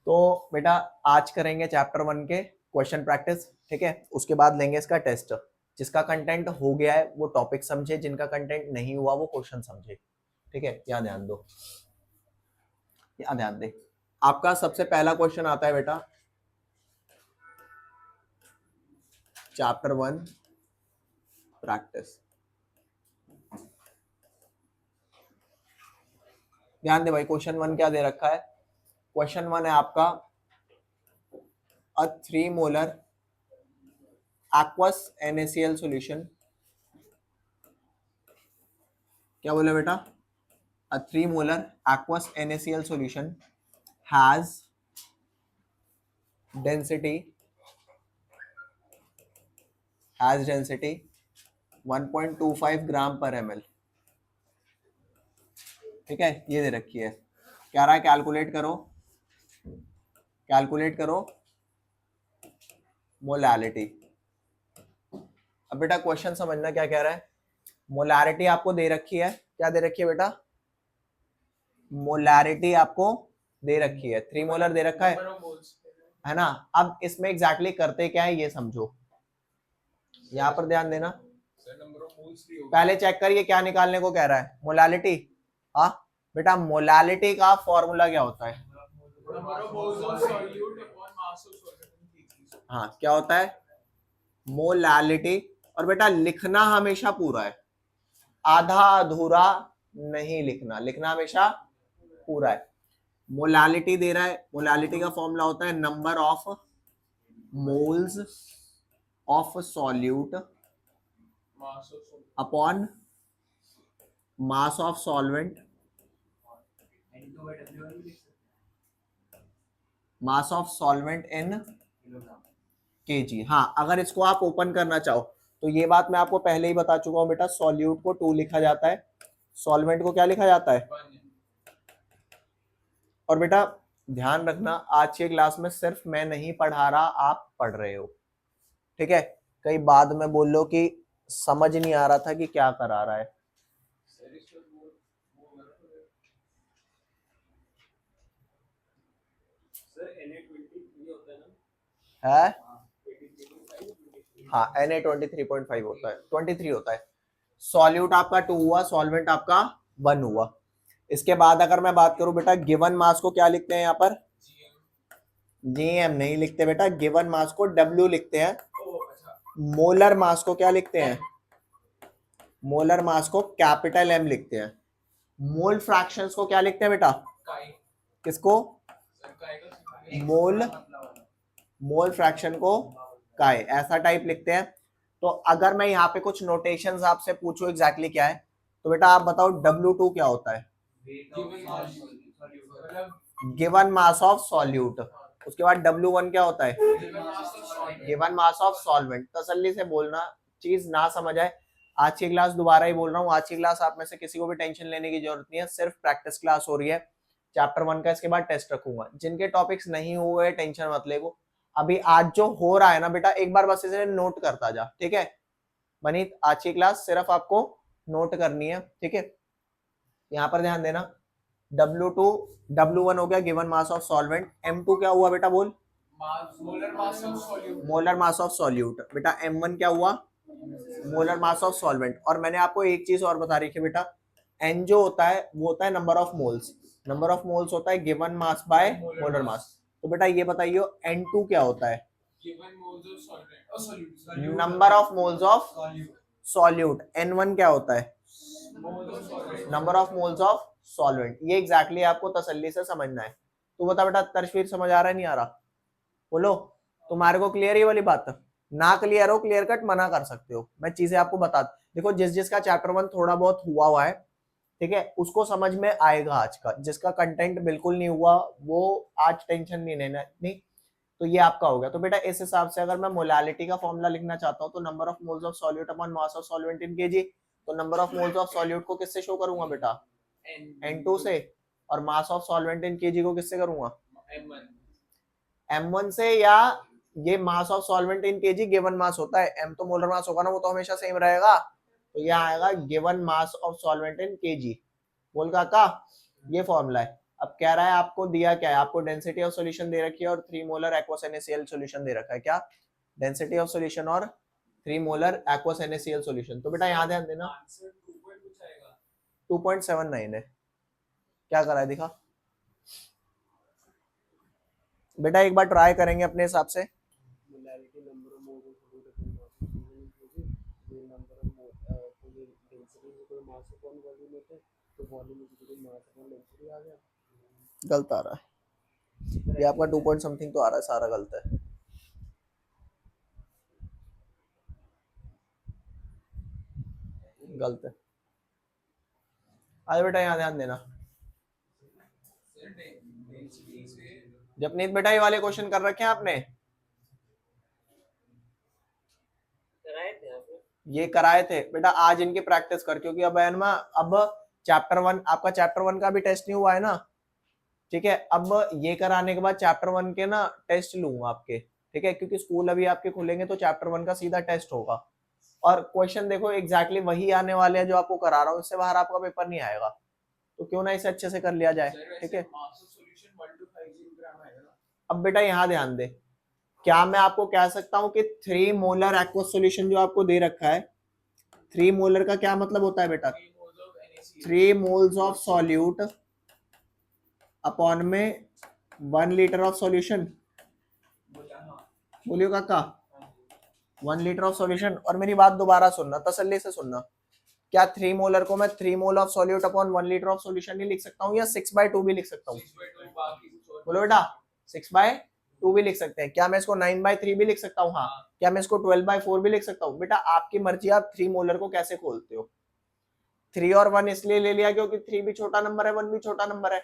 तो बेटा आज करेंगे चैप्टर 1 के क्वेश्चन प्रैक्टिस, ठीक है। उसके बाद लेंगे इसका टेस्ट। जिसका कंटेंट हो गया है वो टॉपिक समझे, जिनका कंटेंट नहीं हुआ वो क्वेश्चन समझे, ठीक है। यहाँ ध्यान दो, यहाँ ध्यान दे। आपका सबसे पहला क्वेश्चन आता है बेटा चैप्टर 1 प्रैक्टिस। ध्यान दे भाई, क्वेश्चन 1 क्या दे रखा है। क्वेश्चन 1 है आपका a 3 molar aqueous NaCl solution। क्या बोले बेटा, a 3 molar aqueous NaCl solution has density 1.25 gram per ml, ठीक है। ये दे रखी है, क्या रहा है, कैलकुलेट करो मोलैलिटी। अब बेटा क्वेश्चन समझना क्या कह रहा है। मोलैरिटी आपको दे रखी है, क्या दे रखी है बेटा, मोलैरिटी आपको दे रखी है, 3 मोलर दे रखा है ना। अब इसमें एग्जैक्टली करते क्या है ये समझो, यहाँ पर ध्यान देना। पहले चेक करिए क्या निकालने को कह रहा है, मोलैलिटी। हाँ बेटा, मोलैलिटी का फॉर्मूला क्या होता है। हाँ क्या होता है, मोलैलिटी। और बेटा लिखना हमेशा पूरा है, आधा अधूरा नहीं लिखना, लिखना हमेशा पूरा है। मोलैलिटी दे रहा है, मोलैलिटी का फॉर्मूला होता है number of moles of solute upon mass of solvent, mass of solvent in KG. हाँ अगर इसको आप ओपन करना चाहो तो ये बात मैं आपको पहले ही बता चुका हूं बेटा, सॉल्यूट को 2 लिखा जाता है, सॉल्वेंट को क्या लिखा जाता है। और बेटा ध्यान रखना, आज की क्लास में सिर्फ मैं नहीं पढ़ा रहा, आप पढ़ रहे हो, ठीक है। कई बाद में बोल लो कि समझ नहीं आ रहा था कि क्या करा रहा है। है हाँ Na23.5 होता है, 23 होता है। सॉल्यूट आपका 2 हुआ, सॉल्वेंट आपका 1 हुआ। इसके बाद अगर मैं बात करूं बेटा, गिवन मास को क्या लिखते हैं यहाँ पर, जीएम नहीं लिखते बेटा, गिवन मास को डब्ल्यू लिखते हैं। मोलर मास को क्या लिखते हैं, मोलर मास को कैपिटल एम लिखते हैं। मोल फ्रैक्शंस को क्या लिखते हैं बेटा, किसको, मोल, मोल फ्रैक्शन को काय, ऐसा टाइप लिखते हैं। तो अगर मैं यहाँ पे कुछ नोटेशंस आपसे पूछूं एग्जैक्टली क्या है, तो बेटा आप बताओ W2 क्या होता है, गिवन मास ऑफ सॉल्यूट। उसके बाद W1 क्या होता है, गिवन मास ऑफ सॉल्वेंट। तसल्ली से बोलना, चीज ना समझ आए। आज की क्लास दोबारा ही बोल रहा हूँ, आज की क्लास आप में से किसी को भी टेंशन लेने की जरूरत नहीं है, सिर्फ प्रैक्टिस क्लास हो रही है चैप्टर 1 का। इसके बाद टेस्ट रखूंगा, जिनके टॉपिक्स नहीं हुए टेंशन मत लेगो। अभी आज जो हो रहा है ना बेटा, एक बार बस इसे नोट करता जा, ठीक है। मनीत आज की क्लास सिर्फ आपको नोट करनी है, ठीक है। यहाँ पर ध्यान देना, W2 W1 हो गया given mass of solvent, M2 क्या हुआ बेटा बोल, मोलर मास ऑफ सॉल्यूट। बेटा M1 क्या हुआ, मोलर मास ऑफ सॉल्वेंट। और मैंने आपको एक चीज और बता रखी है बेटा, N जो होता है वो होता है number of moles, number of moles होता है गिवन मास बाय मोलर मास। तो बेटा ये बताइए N2 क्या होता है, number of moles of solute. N1 क्या होता है, number of moles of solvent. ये एग्जैक्टली आपको तसल्ली से समझना है। तो बता बेटा तशवीर समझ आ रहा है नहीं आ रहा, बोलो। तुम्हारे को क्लियर ये वाली बात, ना क्लियर हो क्लियर कट मना कर सकते हो, मैं चीजें आपको बता। देखो जिसका चैप्टर 1 थोड़ा बहुत हुआ है, ठीक है, उसको समझ में आएगा आज का। जिसका कंटेंट बिल्कुल नहीं हुआ वो आज टेंशन नहीं लेना, नहीं। तो ये आपका हो गया। तो बेटा इस हिसाब से अगर मैं मोलैलिटी का फॉर्मूला लिखना चाहता हूँ तो number of moles of solute upon mass of solvent in KG. तो number of moles of solute को किससे शो करूंगा बेटा, N2 से। और mass of solvent in KG को किससे करूंगा, M1 से। या ये mass of solvent in KG given mass होता है, M तो मोलर मास होगा ना, वो तो हमेशा सेम रहेगा। तो यहाँ आएगा given mass of solvent in KG. बोल काका ये फॉर्मूला है। अब कह रहा है आपको दिया क्या है, आपको डेंसिटी ऑफ सॉल्यूशन दे रखी है और 3 मोलर एक्वस NaCl सॉल्यूशन दे रखा है, क्या डेंसिटी ऑफ सॉल्यूशन और 3 मोलर एक्वस NaCl सॉल्यूशन। तो बेटा यहाँ ध्यान देना 2.79 है, क्या करा है दिखा बेटा, एक बार ट्राई करेंगे अपने हिसाब से। गलत आ रहा है ये आपका 2 पॉइंट समथिंग तो आ रहा है, सारा गलत है। गलत है। आगे बेटा यहाँ ध्यान देना, जपनीत बेटा ये वाले क्वेश्चन कर रखे हैं आपने, ये कराए थे बेटा, आज इनकी प्रैक्टिस कर, क्योंकि अब है ना, अब चैप्टर 1 आपका, चैप्टर 1 का भी टेस्ट नहीं हुआ है ना, ठीक है। अब ये कराने के बाद चैप्टर 1 के ना टेस्ट लूंगा आपके, ठीक है, क्योंकि स्कूल अभी आपके खुलेंगे तो चैप्टर 1 का सीधा टेस्ट होगा। और क्वेश्चन देखो एग्जैक्टली वही आने वाले हैं जो आपको करा रहा हूँ, इससे बाहर आपका पेपर नहीं आएगा, तो क्यों ना इसे अच्छे से कर लिया जाए, ठीक है। अब बेटा यहाँ ध्यान दे, क्या मैं आपको कह सकता हूँ कि 3 मोलर एक्वस सॉल्यूशन जो आपको दे रखा है, 3 मोलर का क्या मतलब होता है बेटा, 3 मोल्स ऑफ सॉल्यूट अपॉन में 1 लीटर ऑफ सॉल्यूशन, बोलियो काका 1 लीटर ऑफ सॉल्यूशन। और मेरी बात दोबारा सुनना, तसल्ली से सुनना, क्या 3 मोलर को मैं 3 mole of solute upon 1 litre of solution नहीं लिख सकता हूँ, या 6/2 भी लिख सकता हूँ, बोलो बेटा 6/2 भी लिख सकते हैं। क्या मैं इसको 9/3 भी लिख सकता हूँ, हाँ। क्या मैं इसको 12/4 भी लिख सकता हूँ, बेटा आपकी मर्जी, आप 3 मोलर को कैसे खोलते हो। 3 और 1 इसलिए ले लिया क्योंकि 3 भी छोटा नंबर है, 1 भी छोटा नंबर है।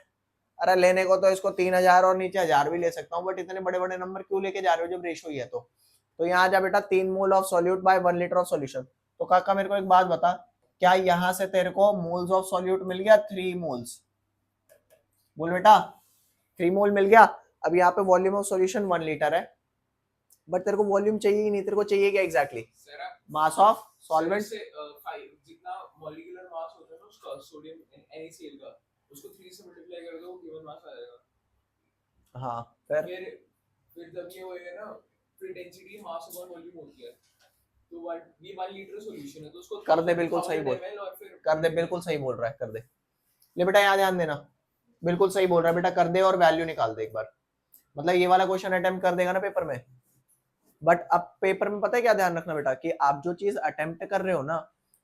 अरे लेने को तो इसको 3000 और नीचे 1000 भी ले सकता हूँ, बट इतने बड़े बड़े नंबर क्यों लेके जा रहे हो जब रेशो ही है। तो यहाँ जा बेटा 3 mole of solute bye 1 litre of solution. तो काका मेरे को एक बात बता, क्या यहाँ से तेरे को मोल्स ऑफ सॉल्यूट मिल गया 3 मोल्स, बोल बेटा 3 मोल मिल गया। अब यहाँ पे वॉल्यूम ऑफ सॉल्यूशन 1 लीटर है, बट तेरे को वॉल्यूम चाहिए ही नहीं, तेरे को चाहिए क्या एग्जैक्टली, मास ऑफ सॉल्वेंट। जितना मॉलिक्यूलर मास होता है ना उसका सोडियम NaCl का, उसको 3 से मल्टीप्लाई कर दो, गिवन मास आ जाएगा। हाँ फिर जब ये होएगा ना, फिर डेंसिटी मास अपॉन वॉल्यूम होती है, तो ये 1 लीटर सॉल्यूशन है, तो उसको कर दे, बिल्कुल सही बोल, कर दे, बिल्कुल सही बोल रहा है, कर दे। ले बेटा यहाँ ध्यान देना, बिल्कुल सही बोल रहा है बेटा, कर दे और वैल्यू निकाल दे एक बार, मतलब ये वाला क्वेश्चन अटेम्प्ट कर देगा ना पेपर में। बट अब पेपर में पता है क्या ध्यान रखना बेटा, कि आप जो चीज अटेम्प्ट कर रहे हो ना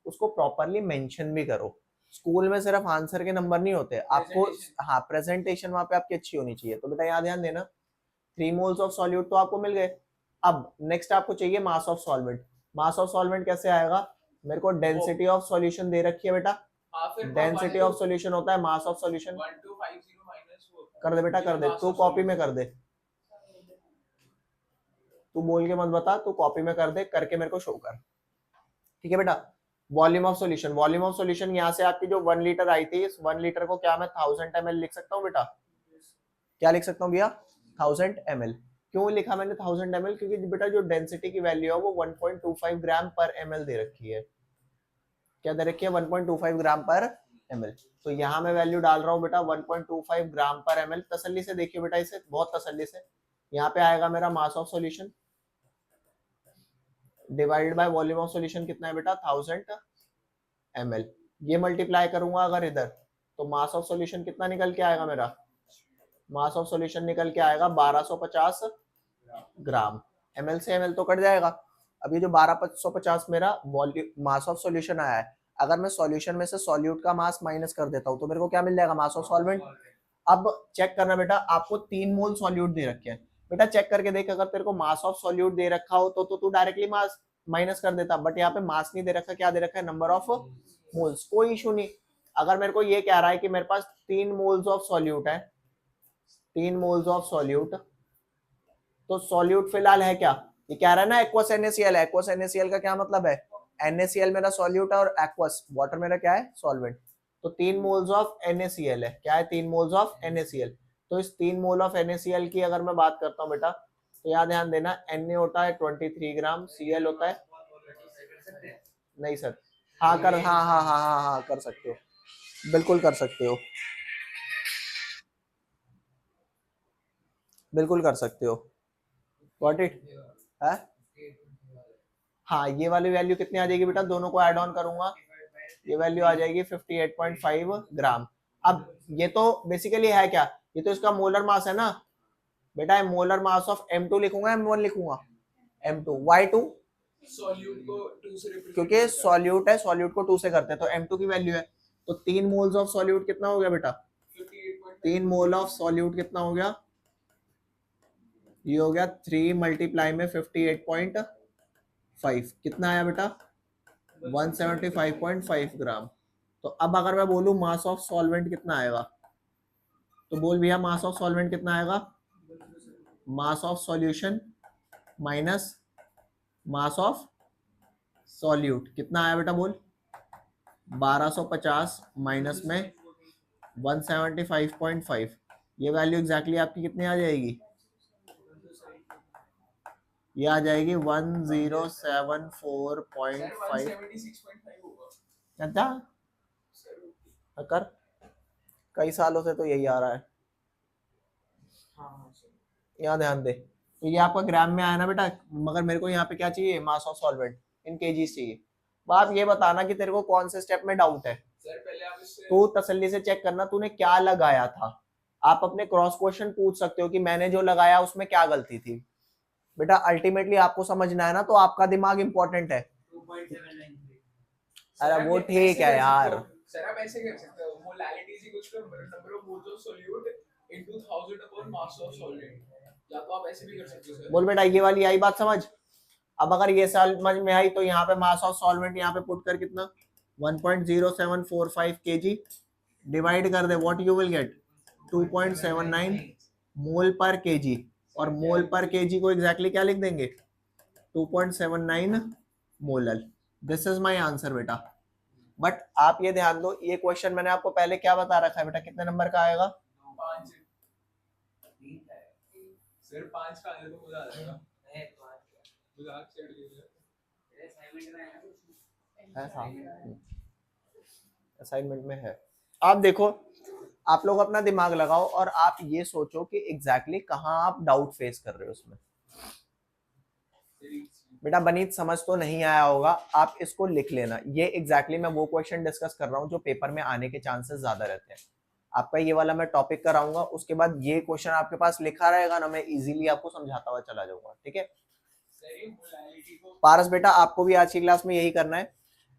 उसको प्रॉपरली मेंशन भी करो। स्कूल में सिर्फ आंसर के नंबर नहीं होते, आपको हाँ प्रेजेंटेशन वहां पे आपकी अच्छी होनी चाहिए। तो बेटा यहाँ ध्यान देना, 3 मोल्स ऑफ सॉल्यूट तो आपको मिल गए। अब नेक्स्ट आपको चाहिए मास of solvent. Mass of solvent कैसे आएगा, मेरे को डेंसिटी ऑफ सॉल्यूशन दे रखी है बेटा, डेंसिटी ऑफ सॉल्यूशन होता है मास ऑफ सॉल्यूशन। कर दे बेटा, कर दे, तू कॉपी में कर दे, तू बोल के मत बता, तू कॉपी में कर दे, करके मेरे को शो कर, ठीक है बेटा। Volume of solution, volume of solution यहाँ से आपकी जो 1 लीटर आई थी, इस 1 लीटर को क्या मैं 1000 ml लिख सकता हूँ बेटा, क्या लिख सकता हूँ भैया 1000 ml। क्यों लिखा मैंने 1000 ml, क्योंकि बेटा जो डेंसिटी की वैल्यू है वो 1.25 ग्राम पर ml दे रखी है, क्या दे रखी है 1.25 ग्राम पर ml। तो यहाँ मैं वैल्यू डाल रहा हूँ बेटा 1.25 ग्राम पर ml। तसल्ली से देखिए बेटा, इसे बहुत तसल्ली से, यहाँ पे आएगा मेरा mass of solution divided by volume of solution कितना है बेटा 1000 ml। ये मल्टीप्लाई करूंगा अगर इधर, तो मास ऑफ सॉल्यूशन कितना निकल के आएगा मेरा, मास ऑफ सॉल्यूशन निकल के आएगा 1250 ग्राम। ml से ml तो कट जाएगा। अब ये जो 1250 मेरा वॉल्यूम मास ऑफ सॉल्यूशन आया है, अगर मैं सॉल्यूशन में से सॉल्यूट का मास माइनस कर देता हूँ तो मेरे को क्या मिल जाएगा, मास ऑफ सॉल्वेंट। अब चेक करना बेटा, आपको 3 मोल सॉल्यूट दे रखे हैं बेटा, चेक करके देख, अगर तेरे को मास ऑफ सॉल्यूट दे रखा हो तो तू डायरेक्टली मास माइनस कर देता, बट यहाँ पे मास नहीं दे रखा, क्या दे रखा है, नंबर ऑफ मोल्स। कोई इशू नहीं, अगर मेरे को ये कह रहा है कि मेरे पास 3 मोल्स ऑफ सॉल्यूट है, 3 मोल्स ऑफ सॉल्यूट, तो सॉल्यूट फिलहाल है क्या, ये कह रहा है ना एक्वस NaCl, एक्वस NaCl का क्या मतलब है, NaCl मेरा सॉल्यूट है और एक्वस वाटर मेरा क्या है, सॉल्वेंट। तो 3 मोल्स ऑफ NaCl है, क्या है 3 मोल्स ऑफ NaCl। तो इस 3 मोल ऑफ NaCl की अगर मैं बात करता हूँ बेटा, तो यहाँ ध्यान देना, Na होता है 23 ग्राम, Cl होता है, नहीं सर, हाँ कर, हाँ हाँ हाँ हाँ हाँ कर सकते हो, बिल्कुल कर सकते हो। बिल्कुल कर सकते हो, गॉट इट है। हाँ, ये वाली वैल्यू कितनी आ जाएगी बेटा, दोनों को ऐड ऑन करूंगा, ये वैल्यू आ जाएगी 58.5 ग्राम। अब ये तो बेसिकली है क्या, ये तो इसका मोलर मास है ना बेटा, मोलर मास ऑफ M2 लिखूंगा M1 लिखूंगा, M2 Y2, सॉल्यूट को 2 से रिप्रेजेंट क्योंकि सॉल्यूट है, सॉल्यूट को 2 से करते हैं, तो M2 की वैल्यू है, तो 3 मोल्स ऑफ सॉल्यूट कितना हो गया बेटा, 3 मोल ऑफ सॉल्यूट कितना हो गया, ये हो गया 3 मल्टीप्लाई में 58.5, कितना आया बेटा 175.5 ग्राम। तो अब अगर मैं बोलूं मास ऑफ सॉल्वेंट कितना आएगा, तो बोल भैया मास ऑफ सॉल्वेंट कितना आएगा, mass of solution minus mass of solute कितना आया बेटा बोल, 1250 माइनस में 175.5, ये वैल्यू एग्जैक्टली आपकी कितनी आ जाएगी, ये आ जाएगी 1074.5। 176.5 होगा अच्छा कर, कई सालों से तो यही आ रहा है, हाँ सर। यहाँ ध्यान दे, तो ये आपका ग्राम में आया ना बेटा, मगर मेरे को यहाँ पे क्या चाहिए, मास ऑफ सॉल्वेंट इन केजीज चाहिए। अब आप ये बताना कि तेरे को कौन से स्टेप में डाउट है, सर पहले आप इससे तो तसल्ली से चेक करना तूने क्या लगाया था, आप अपने क्रॉस क्वेश्चन पूछ सकते हो कि मैंने जो लगाया उसमें क्या गलती थी। बेटा अल्टीमेटली आपको समझना है ना, तो आपका दिमाग इंपॉर्टेंट है। 2.793। अरे वो ठीक है यार, सर आप ऐसे कर सकते हो, molality is equal to number of moles of solute into 1000 upon mass of solvent, या तो आप ऐसे भी कर सकते हो सर। बोल बेटा ये वाली आई बात समझ। अब अगर ये समझ में आई तो यहाँ पे मास ऑफ सॉल्वेंट यहाँ पे पुट कर कितना 1.0745 kg डिवाइड कर दे, व्हाट यू विल गेट 2.79 मोल पर केजी, और मोल पर केजी को एग्जैक्टली क्या लिख देंगे 2.79 molal. This is my answer बेटा। बट आप ये ध्यान दो, ये क्वेश्चन मैंने आपको पहले क्या बता रखा है बेटा, कितने नंबर का आएगा, 5 सर 5 का आने तो मजा आ जाएगा, मजाक से हट गया असाइनमेंट में है। आप देखो, आप लोग अपना दिमाग लगाओ और आप ये सोचो कि एग्जैक्टली कहाँ आप डाउट फेस कर रहे हो उसमें। बेटा बनीत समझ तो नहीं आया होगा, आप इसको लिख लेना, ये एग्जैक्टली मैं वो क्वेश्चन डिस्कस कर रहा हूँ जो पेपर में आने के चांसेस ज्यादा रहते हैं। आपका ये वाला मैं टॉपिक कराऊंगा, उसके बाद ये क्वेश्चन आपके पास लिखा रहेगा ना, मैं इजीली आपको समझाता हुआ चला जाऊंगा, ठीक है। पारस बेटा आपको भी आज की क्लास में यही करना है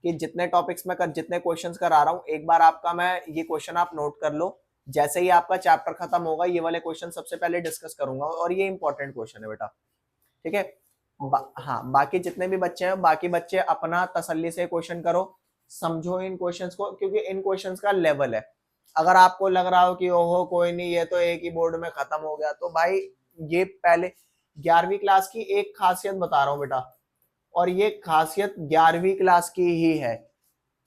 कि जितने टॉपिक्स में जितने क्वेश्चंस करा रहा हूँ, एक बार आपका मैं ये क्वेश्चन आप नोट कर लो, जैसे ही आपका चैप्टर खत्म होगा ये वाले क्वेश्चन सबसे पहले डिस्कस करूंगा, और ये इंपॉर्टेंट क्वेश्चन है बेटा, ठीक है। हाँ, बाकी जितने भी बच्चे हैं, बाकी बच्चे अपना तसल्ली से क्वेश्चन करो, समझो इन क्वेश्चंस को, क्योंकि इन क्वेश्चंस का लेवल है। अगर आपको लग रहा हो कि ओहो कोई नहीं ये तो एक ही बोर्ड में खत्म हो गया, तो भाई ये पहले 11वीं क्लास की एक खासियत बता रहा हूँ बेटा, और ये खासियत 11वीं क्लास की ही है।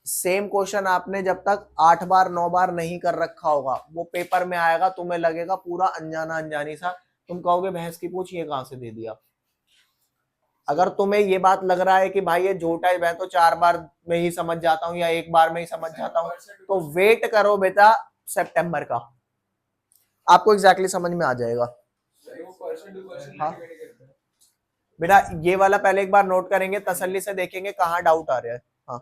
सेम क्वेश्चन आपने जब तक 8 बार 9 बार नहीं कर रखा होगा, वो पेपर में आएगा, तुम्हें लगेगा पूरा अनजाना अनजानी सा, तुम कहोगे भैंस की पूछ ये कहां से दे दिया। अगर तुम्हें ये बात लग रहा है कि भाई ये झूठा है, मैं तो 4 बार में ही समझ जाता हूँ या 1 बार में ही समझ जाता हूँ, तो वेट करो बेटा सितंबर का, आपको एग्जैक्टली समझ में आ जाएगा। हाँ बेटा ये वाला पहले एक बार नोट करेंगे, तसल्ली से देखेंगे कहाँ डाउट आ रहा है। हाँ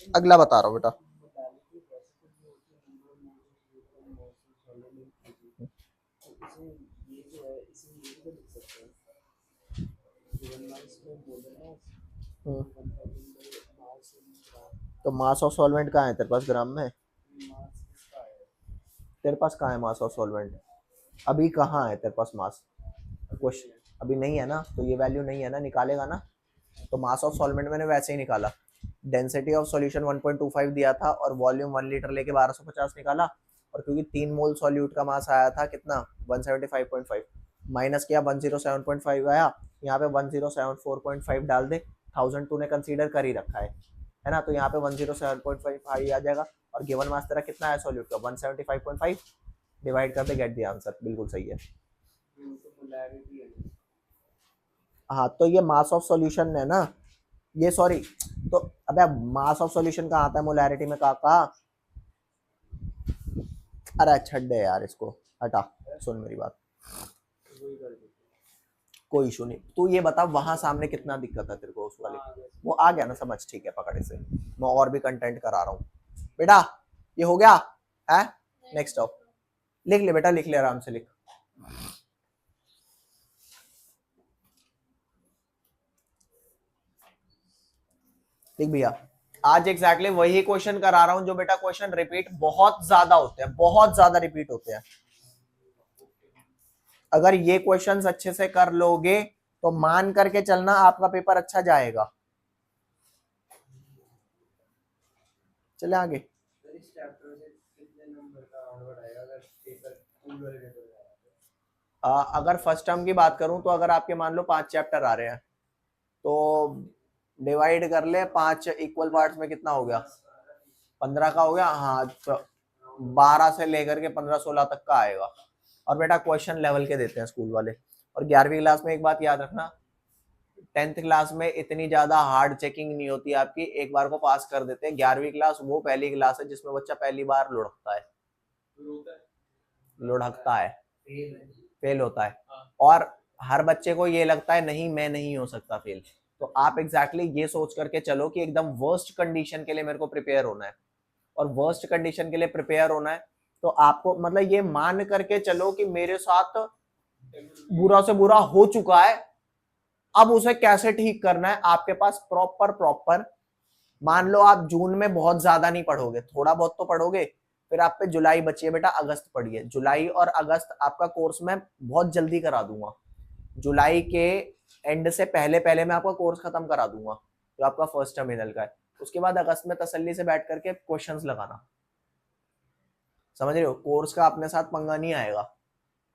अगला बता रहा हूँ बेटा, तो मास ऑफ सॉल्वेंट कहाँ है तेरे पास, ग्राम में? तेरे पास कहाँ है मास ऑफ सॉल्वेंट? अभी कहाँ है तेरे पास मास? क्वेश्चन अभी नहीं है ना, तो ये वैल्यू नहीं है ना, निकालेगा ना। तो मास ऑफ सॉल्वेंट मैंने वैसे ही निकाला, डेंसिटी ऑफ सॉल्यूशन 1.25 दिया था और वॉल्यूम 1 लीटर लेके 1250 निकाला, और क्योंकि 3 मोल सॉल्यूट का मास आया था कितना 175.5, माइनस किया 107.5 आया, यहाँ पे 1074.5 डाल दे, 1000 तूने कंसीडर कर ही रखा है ना, तो यहाँ पे 107.5 आ जाएगा, और गिवन मास तेरा कितना है सॉल्यूट का 175.5, डिवाइड कर दे, गेट द आंसर, बिल्कुल सही है। हाँ तो ये मास ऑफ सॉल्यूशन है ना, ये सॉरी, तो अबे मास ऑफ सॉल्यूशन कहाँ आता है मोलैरिटी में, कहा? अरे छड्डे यार इसको हटा, सुन मेरी बात, वही कर दो। कोई इशू नहीं, तू ये बता वहां सामने कितना दिक्कत है तेरे को उस वाले, वो आ गया ना समझ, ठीक है पकड़ इसे, मैं और भी कंटेंट करा रहा हूँ बेटा। ये हो गया है, नेक्स्ट आओ, लिख ले बेटा, लिख ले आराम से लिख। ठीक भैया, आज एग्जैक्टली वही क्वेश्चन करा रहा हूं जो बेटा क्वेश्चन रिपीट बहुत ज्यादा होते हैं, बहुत ज्यादा रिपीट होते हैं। अगर ये क्वेश्चंस अच्छे से कर लोगे तो मान करके चलना आपका पेपर अच्छा जाएगा। चले आगे। इस चैप्टर से कितने नंबर का आउटपुट आएगा अगर पेपर फुल वाले पेपर जाएगा? अगर फर्स्ट टर्म की बात करूं तो अगर आपके मान लो 5 चैप्टर आ रहे हैं तो डिवाइड कर ले, 5 इक्वल पार्ट्स में कितना हो गया, 15 का हो गया। हाँ तो 12 से लेकर के 15-16 तक का आएगा। और बेटा क्वेश्चन लेवल के देते हैं स्कूल वाले। और 11वीं क्लास में एक बात याद रखना, 10th क्लास में इतनी ज्यादा हार्ड चेकिंग नहीं होती आपकी, एक बार को पास कर देते हैं। 11वीं क्लास वो पहली क्लास है जिसमें बच्चा पहली बार लुढ़कता है, लुढ़कता है, फेल होता है। और हर बच्चे को ये लगता है नहीं मैं नहीं हो सकता फेल। तो आप एग्जैक्टली ये सोच करके चलो कि एकदम वर्स्ट कंडीशन के लिए मेरे को प्रिपेयर होना है, और वर्स्ट कंडीशन के लिए प्रिपेयर होना है तो आपको मतलब ये मान करके चलो कि मेरे साथ बुरा से बुरा हो चुका है, अब उसे कैसे ठीक करना है। आपके पास प्रॉपर मान लो आप जून में बहुत ज्यादा नहीं पढ़ोगे, थोड़ा बहुत तो पढ़ोगे, फिर आप पे जुलाई बची है बेटा, अगस्त पढ़िए। जुलाई और अगस्त आपका कोर्स मैं बहुत जल्दी करा दूंगा, जुलाई के एंड से पहले पहले मैं आपका कोर्स खत्म करा दूंगा जो आपका फर्स्ट टर्मिनल का है। उसके बाद अगस्त में तसल्ली से बैठ करके क्वेश्चंस लगाना, समझ रहे हो। कोर्स का अपने साथ पंगा नहीं आएगा।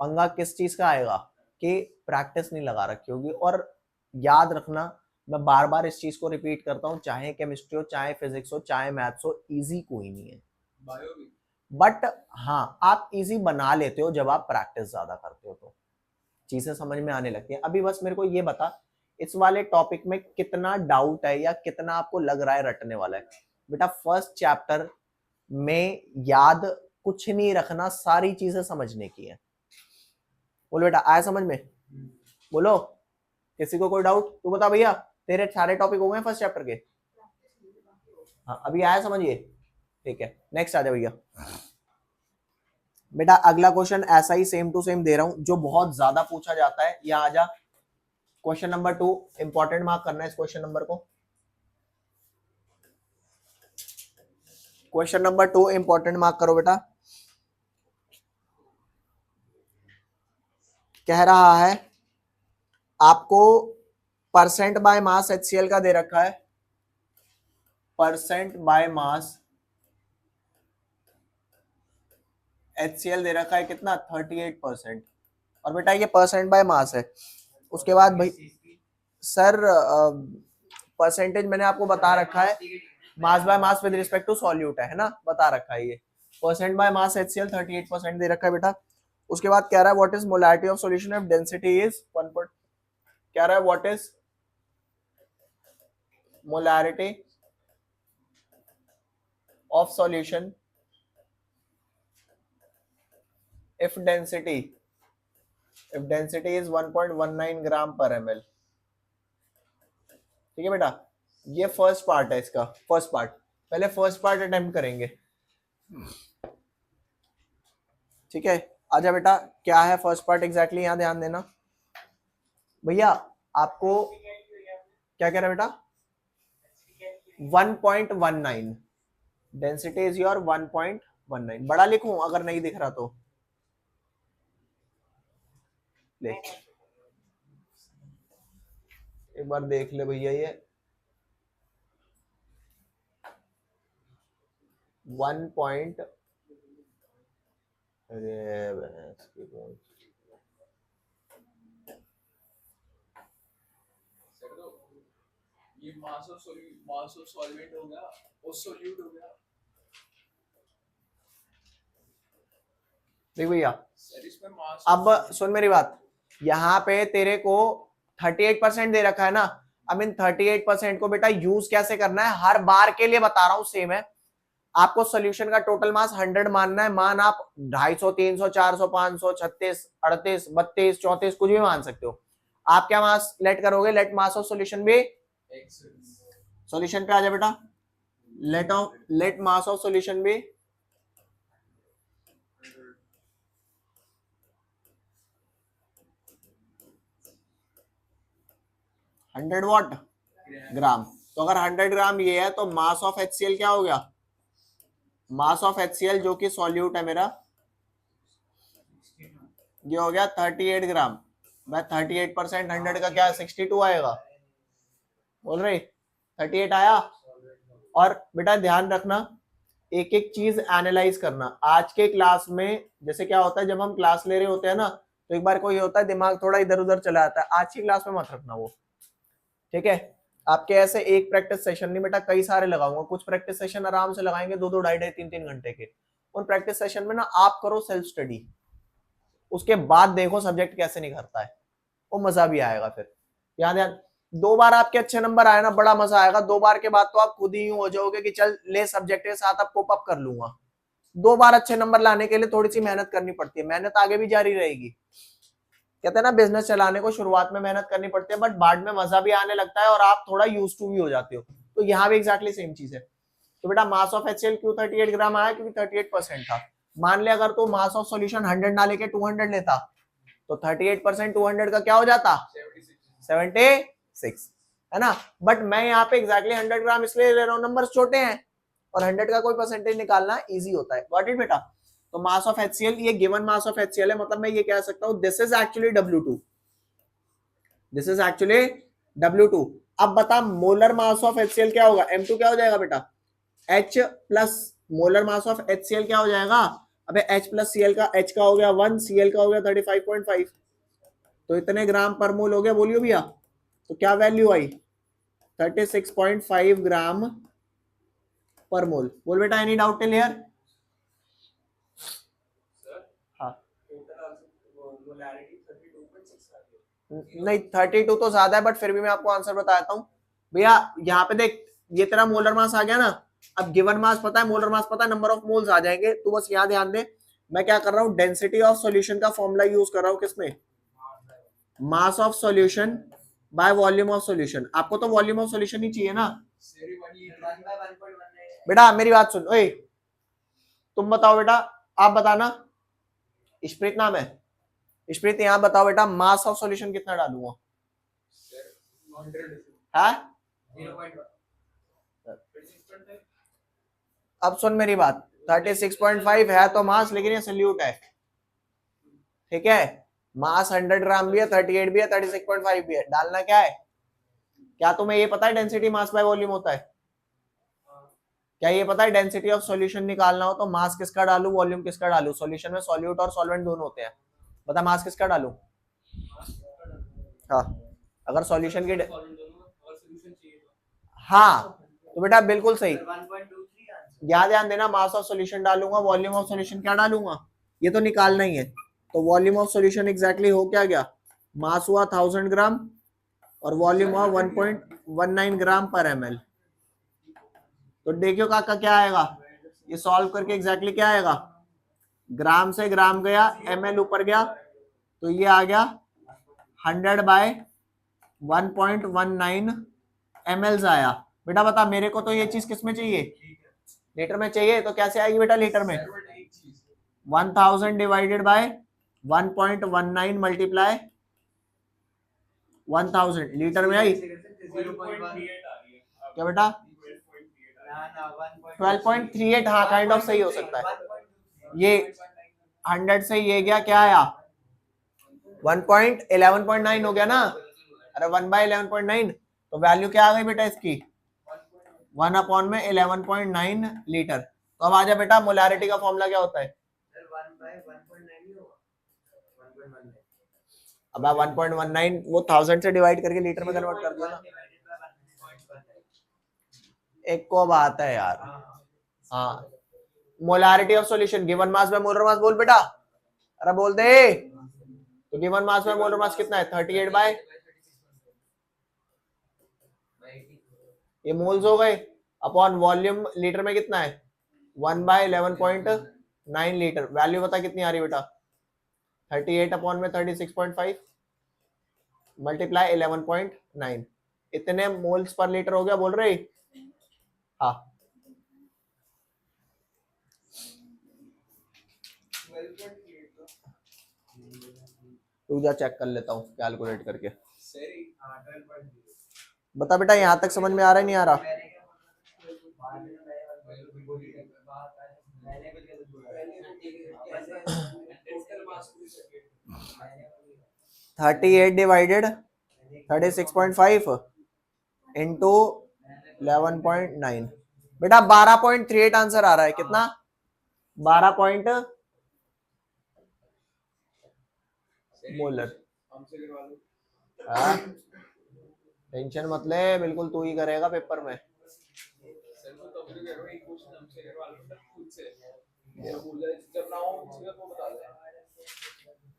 पंगा किस चीज का आएगा कि प्रैक्टिस नहीं लगा रखी होगी। और याद रखना, मैं बार बार इस चीज को रिपीट करता हूँ, चाहे केमिस्ट्री हो, चाहे फिजिक्स हो, चाहे मैथ्स हो, इजी कोई नहीं है। बायो भी बट हाँ आप इजी बना लेते हो जब आप प्रैक्टिस ज्यादा करते हो, तो चीजें समझ में आने लगती है। अभी बस मेरे को ये बता, इस वाले टॉपिक में कितना डाउट है या कितना आपको लग रहा है रटने वाला है। बेटा फर्स्ट चैप्टर में याद कुछ नहीं रखना, सारी चीजें समझने की है। बोलो बेटा आया समझ में, बोलो किसी को कोई डाउट। तू बता भैया, तेरे सारे टॉपिक हो गए फर्स्ट चैप्टर के? हाँ अभी आया समझिए, ठीक है नेक्स्ट आ जाओ भैया। बेटा अगला क्वेश्चन ऐसा ही सेम टू सेम दे रहा हूं जो बहुत ज्यादा पूछा जाता है, या आजा। क्वेश्चन नंबर 2 इंपॉर्टेंट मार्क करना है इस क्वेश्चन नंबर को। क्वेश्चन नंबर 2 इंपॉर्टेंट मार्क करो बेटा। कह रहा है आपको परसेंट बाय मास HCl का दे रखा है, परसेंट बाय मास HCl दे रखा है कितना, 38%। और बेटा ये परसेंट बाय मास है। उसके बाद भाई सर परसेंटेज मैंने आपको बता रखा है, mass by mass with respect to solute है ना, बता रखा है ये। परसेंट बाय मास HCl 38% दे रखा है बेटा। उसके बाद कह रहा है what is molarity of solution if density is 1. कह रहा है व्हाट इज मोलैरिटी ऑफ सॉल्यूशन if density is 1.19 gram per ml। ठीक है बेटा, ये फर्स्ट पार्ट है इसका, फर्स्ट पार्ट। पहले फर्स्ट पार्ट अटेम्प्ट करेंगे, ठीक है। आजा बेटा, क्या है फर्स्ट पार्ट एग्जैक्टली, यहां ध्यान देना भैया। आपको क्या कह रहा है बेटा, 1.19 डेंसिटी इज योर 1.19। बड़ा लिखूं अगर नहीं दिख रहा तो ले, एक बार देख ले भैया, ये 1 पॉइंट, अरे ये मास ऑफ सॉल्वेंट हो गया और सॉल्यूट हो गया। देख भैया सर इसमें मास, अब सुन मेरी बात, यहाँ पे तेरे को 38% दे रखा है ना। अब इन 38% को बेटा यूज कैसे करना है, हर बार के लिए बता रहा हूं सेम है। आपको सोल्यूशन का टोटल मास 100 मानना है, मान आप 250, 300, 400, 500, 36, 38, 32, 34 कुछ भी मान सकते हो। आप क्या मास लेट करोगे, लेट मास ऑफ सोल्यूशन भी, सोल्यूशन पे आ जाए बेटा, लेट मास ऑफ सोल्यूशन भी 100 वॉट ग्राम। तो अगर 100 ग्राम ये है तो मास ऑफ HCl क्या हो गया, मास ऑफ HCl जो कि सॉल्यूट है मेरा, ये हो गया 38 ग्राम। मैं 38% 100 का क्या 62 आएगा, बोल रहे 38 आया। और बेटा ध्यान रखना, एक एक चीज एनालाइज करना। आज के क्लास में जैसे क्या होता है, जब हम क्लास ले रहे होते हैं ना, तो एक बार कोई होता है दिमाग थोड़ा इधर उधर चला जाता है, आज की क्लास में मत रखना वो, ठीक है। आपके ऐसे एक प्रैक्टिस सेशन नहीं बेटा, कई सारे लगाऊंगा। कुछ प्रैक्टिस सेशन आराम से लगाएंगे 2-2, 2.5, 3-3 घंटे के। उन प्रैक्टिस सेशन में ना आप करो सेल्फ स्टडी, उसके बाद देखो सब्जेक्ट कैसे निखरता है, वो मजा भी आएगा। फिर याद याद 2 बार आपके अच्छे नंबर आए ना, बड़ा मजा आएगा। 2 बार के बाद तो आप खुद ही यूं हो जाओगे कि चल ले सब्जेक्ट के साथ अब कोप अप कर लूंगा। 2 बार अच्छे नंबर लाने के लिए थोड़ी सी मेहनत करनी पड़ती है, मेहनत आगे भी जारी रहेगी। कहते हैं ना बिजनेस चलाने को शुरुआत में मेहनत करनी पड़ती है, बट बाद में मजा भी आने लगता है और आप थोड़ा यूज टू भी हो जाते हो। तो यहाँ भी एग्जैक्टली सेम चीज है। तो बेटा मास ऑफ HCl क्यों 38 ग्राम आया, क्योंकि 38% था। मान ले अगर तो मास ऑफ सॉल्यूशन 100 ना लेके 200 लेता, तो 38% 200 का क्या हो जाता, 76, है ना। बट मैं यहाँ पे एग्जैक्टली 100 ग्राम इसलिए ले रहा हूँ, नंबर छोटे हैं और 100 का कोई परसेंटेज निकालना इजी होता है। गॉट इट बेटा। तो मास ऑफ HCl, ये गिवन मास ऑफ HCl है, मतलब मैं ये कह सकता हूँ this is actually W2, this is actually W2। अब बता मोलर मास ऑफ HCl क्या होगा, M2 क्या हो जाएगा बेटा, H plus molar mass of HCl क्या हो जाएगा, अबे H प्लस Cl का, H का हो गया 1, Cl का हो गया 35.5, तो इतने ग्राम पर मोल हो गया। बोलियो भैया, तो क्या वैल्यू आई, 36.5 ग्राम पर मोल। बोल बेटा एनी डाउट टिल हियर। हाँ नहीं 32 तो ज्यादा है, बट फिर भी मैं आपको आंसर बताता हूँ भैया। यहाँ पे देख, ये तेरा मोलर मास आ गया ना, अब गिवन मास पता है, मोलर मास पता है, नंबर ऑफ मोल्स आ जाएंगे। तो बस यहाँ ध्यान दे, मैं क्या कर रहा हूँ, डेंसिटी ऑफ सॉल्यूशन का फॉर्मूला यूज कर रहा हूँ, किसमें, mass of solution by volume of solution. आपको तो वॉल्यूम ऑफ सॉल्यूशन ही चाहिए ना बेटा। मेरी बात सुन, ओए तुम बताओ बेटा, आप बताना, स्प्रीत नाम है, स्प्रीत यहाँ बताओ बेटा, मास ऑफ सॉल्यूशन कितना डालूंगा, है? अब सुन मेरी बात, 36.5 है तो मास, लेकिन ये सल्यूट है, ठीक है। मास 100 ग्राम भी है, 38 भी है, 36.5 भी है। डालना क्या है, क्या तुम्हें ये पता है डेंसिटी मास बाय वॉल्यूम होता है? क्या ये पता है डेंसिटी ऑफ सॉल्यूशन निकालना हो तो मास किसका डालू, वॉल्यूम किसका डालू? सॉल्यूशन में सॉल्यूट और सॉल्वेंट दोनों होते हैं, बता मास किसका डालू? हाँ अगर सॉल्यूशन की हाँ तो बेटा बिल्कुल सही, याद ध्यान देना, मास ऑफ सॉल्यूशन डालूंगा, वॉल्यूम ऑफ सॉल्यूशन क्या डालूंगा, ये तो निकालना ही है। तो वॉल्यूम ऑफ सॉल्यूशन एग्जैक्टली हो क्या गया, मास हुआ 1000 ग्राम और वॉल्यूम हुआ 1.19 ग्राम पर ml। तो देखियो काका क्या आएगा, ये सॉल्व करके एग्जैक्टली क्या आएगा, ग्राम से ग्राम गया, ml ऊपर गया, तो ये आ गया 100 बाय 1.19 ml आया। बेटा बता मेरे को तो ये चीज किस में चाहिए, लीटर में चाहिए, तो कैसे आएगी बेटा लीटर में, 1000 डिवाइडेड बाय 1.19 मल्टीप्लाई 1000 लीटर में आई क्या बेटा, 12.38, हाँ काइंड ऑफ सही हो सकता है। ये 100 से ये गया क्या आया 1.11.9 हो गया ना, अरे 1/11.9, तो वैल्यू क्या आ गई बेटा इसकी 1/11.9 लीटर। तो अब आ जा बेटा, मोलैरिटी का फॉर्मूला क्या होता है, अब 1.19 वो 1000 से डिवाइड करके लीटर में कन्वर्ट कर दिया ना, एक को बात है यार। हाँ molarity of solution given mass by molar मास, बोल बेटा, अरे बोल दे। तो गिवन मास बाय मोलर मास कितना है 38 बाय, ये मोल्स हो गए, अपॉन वॉल्यूम लीटर में कितना है 1/11.9 लीटर। वैल्यू बता कितनी आ रही बेटा? 38 अपॉन में 36.5 मल्टीप्लाई 11.9, इतने मोल्स पर लीटर हो गया, बोल रहे? हाँ, तू जा चेक कर लेता हूँ कैलकुलेट करके। बता बेटा, यहाँ तक समझ में आ रहा है नहीं आ रहा? 38 डिवाइडेड 36.5 इंटू 11.9, बेटा 12.38 आंसर आ रहा है। कितना? 12 पॉइंट मोलर। टेंशन मत ले, बिल्कुल तू ही करेगा पेपर में।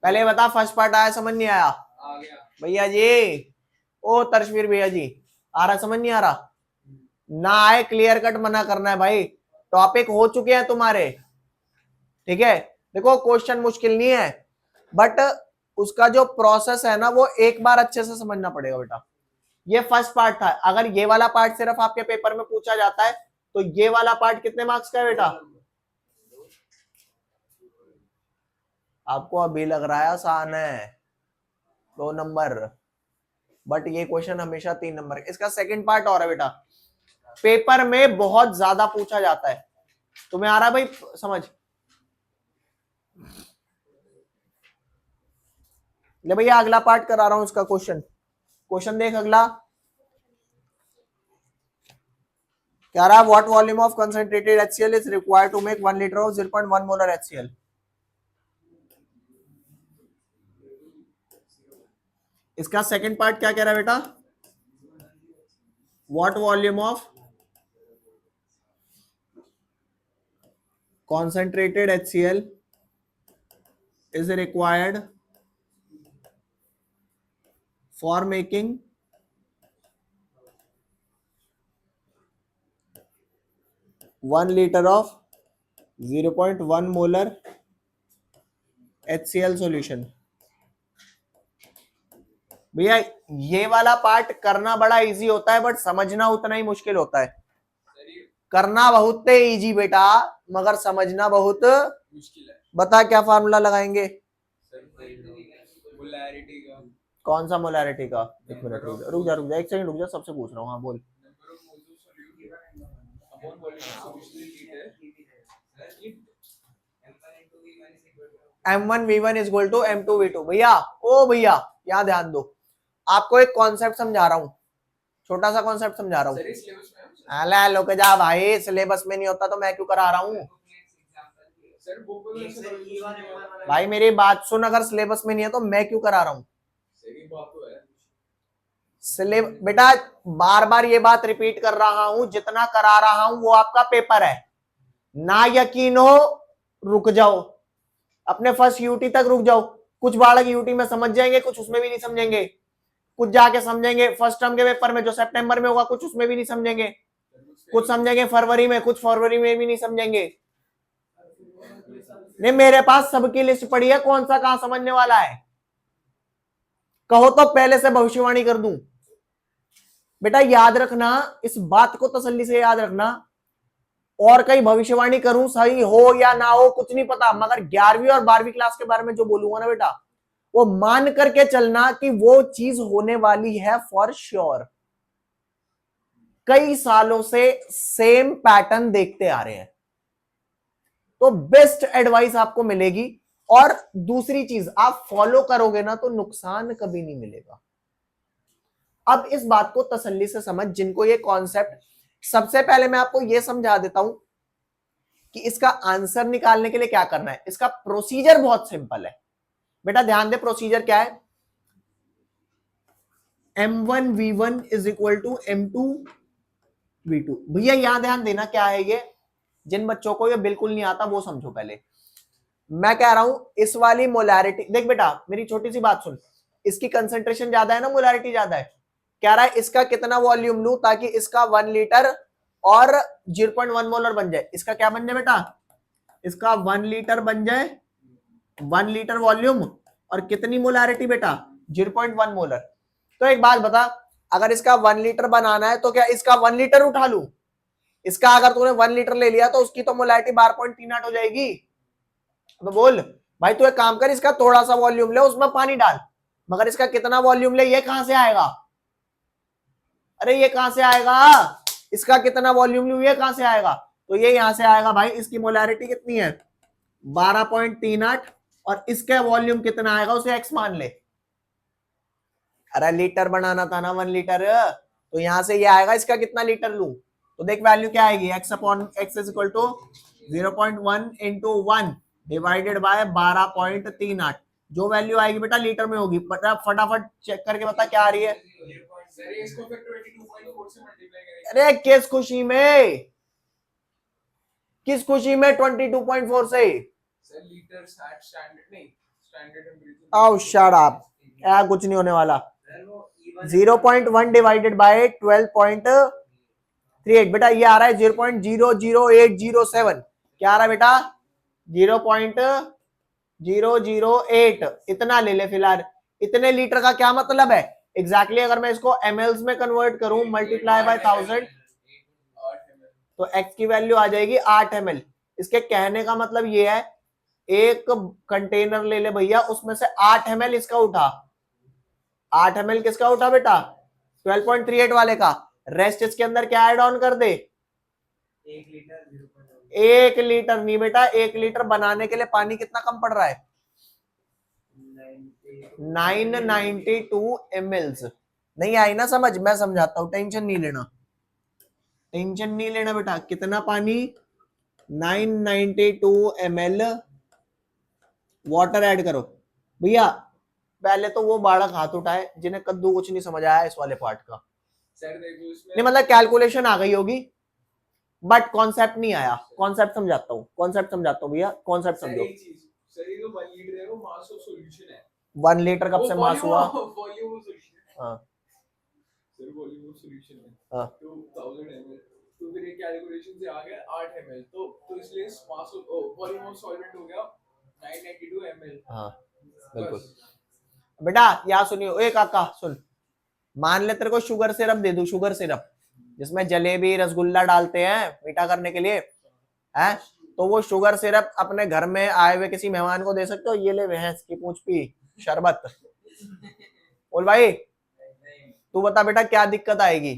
पहले बता, फर्स्ट पार्ट आया समझ नहीं आया? भैया जी, ओ तर्शवीर भैया जी, आ रहा समझ नहीं आ रहा? ना आए क्लियर कट मना करना है भाई, टॉपिक हो चुके हैं तुम्हारे, ठीक है? देखो क्वेश्चन मुश्किल नहीं है, बट उसका जो प्रोसेस है ना वो एक बार अच्छे से समझना पड़ेगा बेटा। ये फर्स्ट पार्ट था, अगर ये वाला पार्ट सिर्फ आपके पेपर में पूछा जाता है तो ये वाला पार्ट कितने मार्क्स का है बेटा? आपको अभी लग रहा है आसान है, 2 नंबर, बट ये क्वेश्चन हमेशा 3 नंबर। इसका सेकंड पार्ट और है बेटा, पेपर में बहुत ज्यादा पूछा जाता है। तुम्हें आ रहा है भाई समझ? ले भैया अगला पार्ट करा रहा हूं इसका क्वेश्चन देख अगला क्या रहा? What volume of concentrated HCl is required to make 1 litre of 0.1 molar HCl। इसका सेकंड पार्ट क्या कह रहा है बेटा? What volume of concentrated HCl is required for making 1 liter of 0.1 molar HCl solution। भैया ये वाला पार्ट करना बड़ा इजी होता है, बट समझना उतना ही मुश्किल होता है। करना बहुत इजी बेटा, मगर समझना बहुत मुश्किल है। बता क्या फार्मूला लगाएंगे? मोलैरिटी का। कौन सा मोलैरिटी का? एक मिनट रुक जा एक सेकंड रुक जा, सबसे पूछ रहा हूँ। हाँ बोल। M1V1 is equal to M2V2। भैया ओ भैया यहाँ ध्यान दो, आपको एक कॉन्सेप्ट समझा रहा हूँ, छोटा सा कॉन्सेप्ट समझा रहा हूँ। अला लोग जा भाई, सिलेबस में नहीं होता तो मैं क्यों करा रहा हूँ भाई? मेरी बात सुन, अगर सिलेबस में नहीं है तो मैं क्यों करा रहा हूँ? बेटा बार बार ये बात रिपीट कर रहा हूं, जितना करा रहा हूं वो आपका पेपर है। ना यकीन हो रुक जाओ, अपने फर्स्ट यूटी तक रुक जाओ। कुछ बालक यूटी में समझ जाएंगे, कुछ उसमें भी नहीं समझेंगे, कुछ जाके समझेंगे फर्स्ट टर्म के पेपर में जो सितंबर में होगा, कुछ उसमें भी नहीं समझेंगे, कुछ समझेंगे फरवरी में, कुछ फरवरी में भी नहीं समझेंगे। नहीं, मेरे पास सबकी लिस्ट पड़ी है, कौन सा कहां समझने वाला है? कहो तो पहले से भविष्यवाणी कर दूं। बेटा याद रखना, इस बात को तसल्ली से याद रखना, और कहीं भविष्यवाणी करूं, सही हो या ना हो कुछ नहीं पता, मगर 11वीं और 12वीं क्लास के बारे में जो बोलूंगा ना बेटा, वो मान करके चलना कि वो चीज होने वाली है फॉर श्योर। कई सालों से सेम पैटर्न देखते आ रहे हैं, तो बेस्ट एडवाइस आपको मिलेगी। और दूसरी चीज, आप फॉलो करोगे ना तो नुकसान कभी नहीं मिलेगा। अब इस बात को तसल्ली से समझ, जिनको ये कॉन्सेप्ट, सबसे पहले मैं आपको यह समझा देता हूं कि इसका आंसर निकालने के लिए क्या करना है। इसका प्रोसीजर बहुत सिंपल है बेटा, ध्यान दे प्रोसीजर क्या है। M1V1 is equal to M2V2। भैया यहां ध्यान देना क्या है ये, जिन बच्चों को ये बिल्कुल नहीं आता वो समझो। पहले मैं कह रहा हूं इस वाली मोलैरिटी, देख बेटा मेरी छोटी सी बात सुन, इसकी कंसंट्रेशन ज्यादा है ना, मोलैरिटी ज्यादा है। कह रहा है इसका कितना वॉल्यूम लूं ताकि इसका 1 लीटर और 0.1 मोलर बन जाए, इसका क्या बन जाए बेटा, इसका 1 लीटर बन जाए, 1 लीटर वॉल्यूम और कितनी मोलारिटी बेटा 0.1 मोलर। तो एक बात बता, अगर इसका 1 लीटर बनाना है तो क्या इसका 1 लीटर उठा लूं? इसका अगर तूने 1 लीटर ले लिया तो उसकी तो मोलारिटी 12.38 हो जाएगी। तो बोल भाई तू एक काम कर, इसका थोड़ा सा वॉल्यूम ले, उसमें पानी डाल, मगर इसका कितना वॉल्यूम ले, ये कहां से आएगा? अरे ये कहां से आएगा? इसका कितना वॉल्यूम लूं, ये कहां से आएगा? तो ये यहां से आएगा भाई, इसकी मोलारिटी कितनी है 12.38 और इसका वॉल्यूम कितना आएगा उसे एक्स मान ले। अरे लीटर बनाना था ना 1 लीटर, तो यहां से ये आएगा इसका कितना लीटर लूं, तो देख वैल्यू क्या आएगी, x upon x is equal to 0.1 into 1 divided by 12.38, जो वैल्यू आएगी बेटा लीटर में होगी। फटाफट चेक करके बता क्या आ रही है। सर इसको फिर 22.4 से मल्टीप्लाई करेंगे। अरे किस खुशी में, किस खुशी में 22.4 से? सर लीटर स्टैंडर्ड नहीं, स्टैंडर्ड टेंपरेचर। आओ शट अप, क्या कुछ नहीं होने वाला। 0.1 डिवाइडेड बाय 12.38 बेटा ये आ रहा है 0.00807। क्या आ रहा है बेटा 0.008, इतना ले ले फिलहाल। इतने लीटर का क्या मतलब है एग्जैक्टली अगर मैं इसको mls में कन्वर्ट करूं मल्टीप्लाई बाय 1000 तो x की वैल्यू आ जाएगी 8 ml। इसके कहने का मतलब ये है एक कंटेनर ले ले भैया, उसमें से 8 ml इसका उठा, 8 ml किसका उठा बेटा 12.38 वाले का, रेस्ट इसके अंदर क्या ऐड ऑन कर दे 1 लीटर नहीं बेटा, 1 लीटर बनाने के लिए पानी कितना कम पड़ रहा है 992 ml। नहीं आई ना समझ, मैं समझाता हूं, टेंशन नहीं लेना, टेंशन नहीं लेना बेटा। कितना पानी 992 ml वाटर ऐड करो भैया। पहले तो वो बालक हाथ उठाए जिन्हें कद्दू कुछ नहीं समझ आया इस वाले पार्ट का। सर देखो इसमें नहीं मतलब कैलकुलेशन आ गई होगी बट कॉन्सेप्ट नहीं आया। कॉन्सेप्ट समझाता हूँ, कॉन्सेप्ट समझाता हूँ भैया, कॉन्सेप्ट सर समझो। एक चीज, सर ये जो 1 लीटर है वो मास ऑफ सॉल्यूशन है। 1 लीटर कब से मास हुआ? Volume of solution. हाँ सर वॉल्यूम ऑफ सॉल्यूशन है हाँ 2000 ml, तो फिर ये कैलकुलेशन से आ गया 8 ml, तो इसलिए mass of volume of solvent हो गया 992 ml। हाँ बिल्कुल बेटा। यहाँ सुनियो, एक काका सुन, मान ले तेरे को शुगर सिरप दे दूं, शुगर सिरप जिसमें जलेबी रसगुल्ला डालते हैं मीठा करने के लिए है, तो वो शुगर सिरप अपने घर में आए हुए किसी मेहमान को दे सकते हो, ये ले भैंस की पूंछ पी शरबत। बोल भाई तू बता बेटा क्या दिक्कत आएगी?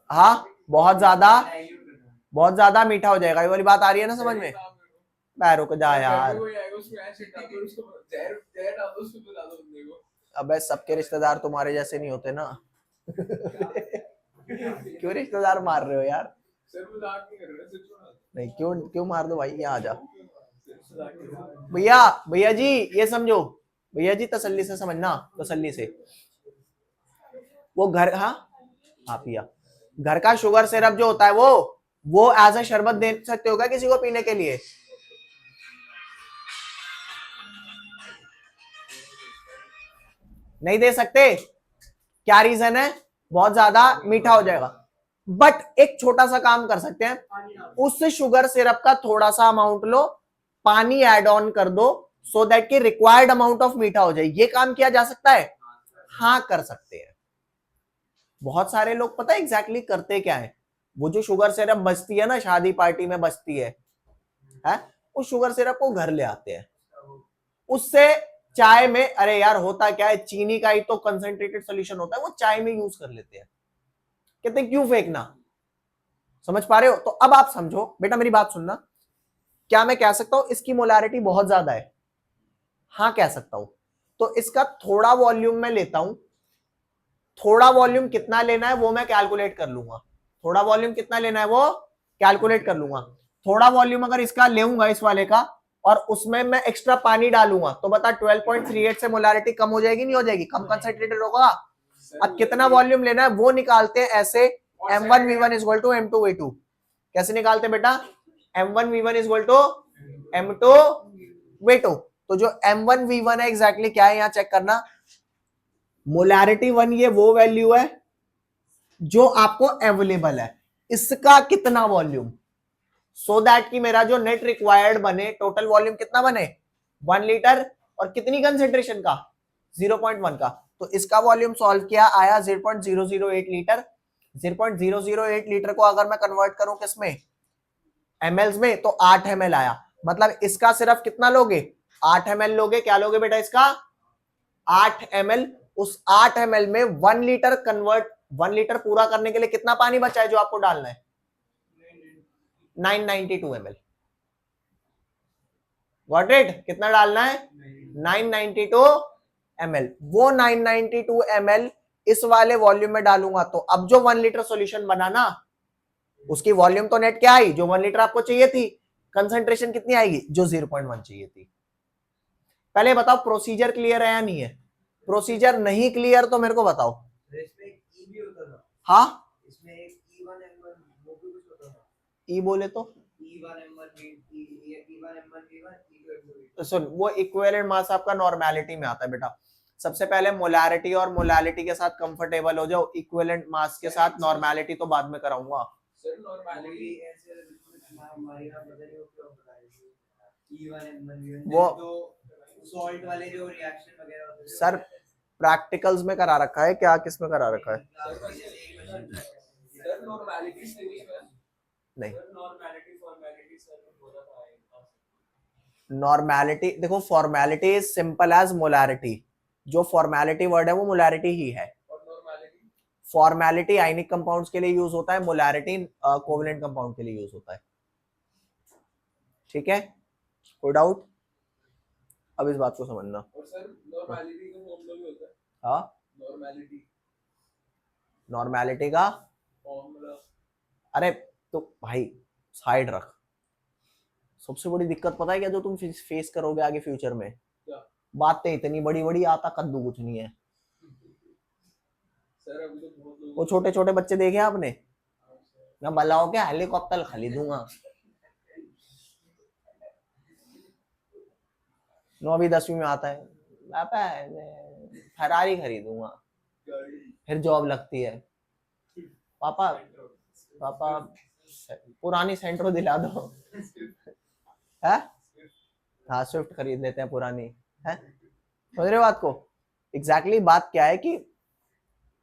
हाँ बहुत ज्यादा मीठा हो जाएगा, ये वाली बात आ रही है ना समझ में? पैरों को जा यार, अबे सबके रिश्तेदार तुम्हारे जैसे नहीं होते ना। क्यों रिश्तेदार मार रहे हो यार? नहीं क्यों क्यों मार दो भाई, यहाँ आ जा भैया। भैया जी ये समझो, भैया जी तसल्ली से समझना, तसल्ली से। वो घर, हाँ आप पिया, घर का शुगर सिरप जो होता है वो एज ए शरबत दे सकते हो क्या किसी को पीने के लिए? नहीं दे सकते, क्या रीजन है? बहुत ज्यादा मीठा हो जाएगा। बट एक छोटा सा काम कर सकते हैं, उस शुगर सिरप का थोड़ा सा अमाउंट लो, पानी ऐड ऑन कर दो, सो दैट कि रिक्वायर्ड अमाउंट ऑफ मीठा हो जाए। ये काम किया जा सकता है, हाँ कर सकते हैं। बहुत सारे लोग पता है एग्जैक्टली करते क्या है, वो जो शुगर सिरप बचती है ना शादी पार्टी में बचती है उस शुगर सिरप को घर ले आते हैं, उससे चाय में, अरे यार होता क्या है चीनी का ही तो कंसंट्रेटेड सोल्यूशन होता है, वो चाय में यूज कर लेते हैं। कहते हैं क्यों फेंकना, समझ पा रहे हो? तो अब आप समझो बेटा, मेरी बात सुनना। क्या मैं कह सकता हूं इसकी मोलारिटी बहुत ज्यादा है? हाँ कह सकता हूं। तो इसका थोड़ा वॉल्यूम मैं लेता हूं, थोड़ा वॉल्यूम कितना लेना है वो मैं कैलकुलेट कर लूंगा, थोड़ा वॉल्यूम कितना लेना है वो कैलकुलेट कर लूंगा। थोड़ा वॉल्यूम अगर इसका लेऊंगा इस वाले का और उसमें मैं एक्स्ट्रा पानी डालूंगा तो बता 12.38 से मोलारिटी कम हो जाएगी नहीं हो जाएगी? कम कंसंट्रेटेड होगा। अब कितना वॉल्यूम लेना है वो निकालते हैं ऐसे, m1v1 is equal to m2v2। कैसे निकालते हैं बेटा? m1v1 is equal to m2v2। तो जो m1v1 है एग्जैक्टली क्या है यहाँ चेक करना, मोलैरिटी 1 ये वो वैल्यू है जो आपको अवेलेबल है, इसका कितना वॉल्यूम, सो दैट कि मेरा जो नेट रिक्वायर्ड बने, टोटल वॉल्यूम कितना बने 1 लीटर, और कितनी कंसेंट्रेशन का 0.1 का। तो इसका वॉल्यूम सॉल्व किया, आया 0.008 लीटर। 0.008 लीटर को अगर मैं कन्वर्ट करूं किसमें, एमएल में, तो 8 ml आया। मतलब इसका सिर्फ कितना लोगे, 8 ml लोगे। क्या लोगे बेटा इसका, 8 ml। उस 8 ml में 1 लीटर कन्वर्ट, 1 लीटर पूरा करने के लिए कितना पानी बचा है जो आपको डालना है, 992 ml। गॉट इट, कितना डालना है 992 ml। वो 992 ml इस वाले वॉल्यूम में डालूंगा, तो अब जो 1 लीटर सॉल्यूशन बना ना, उसकी वॉल्यूम तो नेट क्या आई, जो 1 लीटर आपको चाहिए थी, कंसंट्रेशन कितनी आएगी, जो 0.1 चाहिए थी। पहले बताओ प्रोसीजर क्लियर है या नहीं है, प्रोसीजर नहीं क्लियर तो मेरे को बताओ। हाँ, इसमें एक E1 M1 वो भी कुछ होता था। ई बोले तो E1 M1 E1 M1 E1 E2 M2। सुन, वो इक्विवेलेंट मास आपका नॉर्मेलिटी में आता है बेटा। सबसे पहले मोलारिटी और मोलालिटी के साथ कंफर्टेबल हो जाओ, इक्विवेलेंट मास के साथ नॉर्मेलिटी तो बाद में कराऊंगा। सर नॉर्मली ऐसे हमारी ना पता नहीं वो क्यों बताया E1 M1 वो तो सॉल्ट वाले जो रिएक्शन वगैरह होते हैं सर प्रैक्टिकल्स में करा रखा है क्या, किस में करा रखा है, सर नॉर्मलिटी से नहीं नॉर्मलिटी फॉर्मेलिटी सर बोला था। नॉर्मेलिटी देखो, formality is simple as molarity, जो फॉर्मेलिटी वर्ड है वो मोलारिटी ही है। और नॉर्मलिटी, फॉर्मेलिटी आयनिक कंपाउंड्स के लिए यूज होता है, मोलारिटी कोवेलेंट कंपाउंड के लिए यूज होता है। ठीक है, कोई डाउट, अब इस बात को समझना। और सर नॉर्मलिटी का फॉर्मूला भी होता है। हाँ, नॉर्मलिटी नॉर्मेलिटी का फॉर्मूला, अरे तो भाई साइड रख। सबसे बड़ी दिक्कत पता है क्या जो तुम फेस करोगे आगे फ्यूचर में, क्या बातें इतनी बड़ी बड़ी, आता कद्दू कुछ नहीं है। सर अभी तो बहुत लोग वो छोटे छोटे बच्चे देखे आपने, मैं बलाओ के हेलीकॉप्टर खरीदूंगा, 9वीं 10वीं में आता है, पापा फरारी खरीदूंगा, फिर जॉब लगती है, पापा पापा पुरानी सेंट्रो दिला दो है, हाँ स्विफ्ट खरीद लेते हैं पुरानी है। समझ रहे हो बात को, एग्जैक्टली बात क्या है कि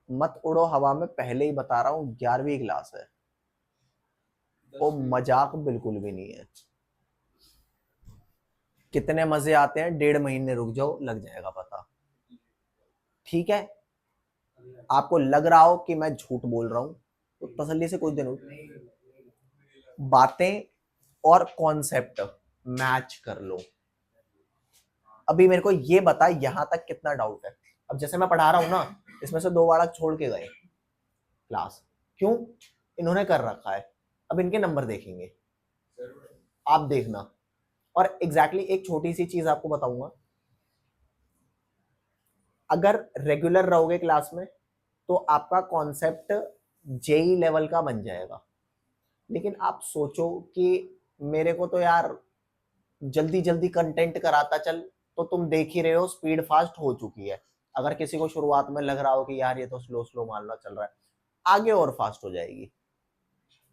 मत उड़ो हवा में, पहले ही बता रहा हूँ 11वीं क्लास है, वो मजाक बिल्कुल भी नहीं है। कितने मजे आते हैं, 1.5 महीने रुक जाओ लग जाएगा पता। ठीक है, आपको लग रहा हो कि मैं झूठ बोल रहा हूं तो तसल्ली से कुछ दिन बातें और कॉन्सेप्ट मैच कर लो। अभी मेरे को ये बता यहां तक कितना डाउट है। अब जैसे मैं पढ़ा रहा हूं ना, इसमें से 2 बालक छोड़ के गए क्लास, क्यों, इन्होंने कर रखा है, अब इनके नंबर देखेंगे, आप देखना। और एग्जैक्टली एक छोटी सी चीज आपको बताऊंगा, अगर रेगुलर रहोगे क्लास में तो आपका कॉन्सेप्ट जेई लेवल का बन जाएगा। लेकिन आप सोचो कि मेरे को तो यार जल्दी जल्दी कंटेंट कराता चल, तो तुम देख ही रहे हो स्पीड फास्ट हो चुकी है। अगर किसी को शुरुआत में लग रहा हो कि यार ये तो स्लो स्लो मामला चल रहा है, आगे और फास्ट हो जाएगी।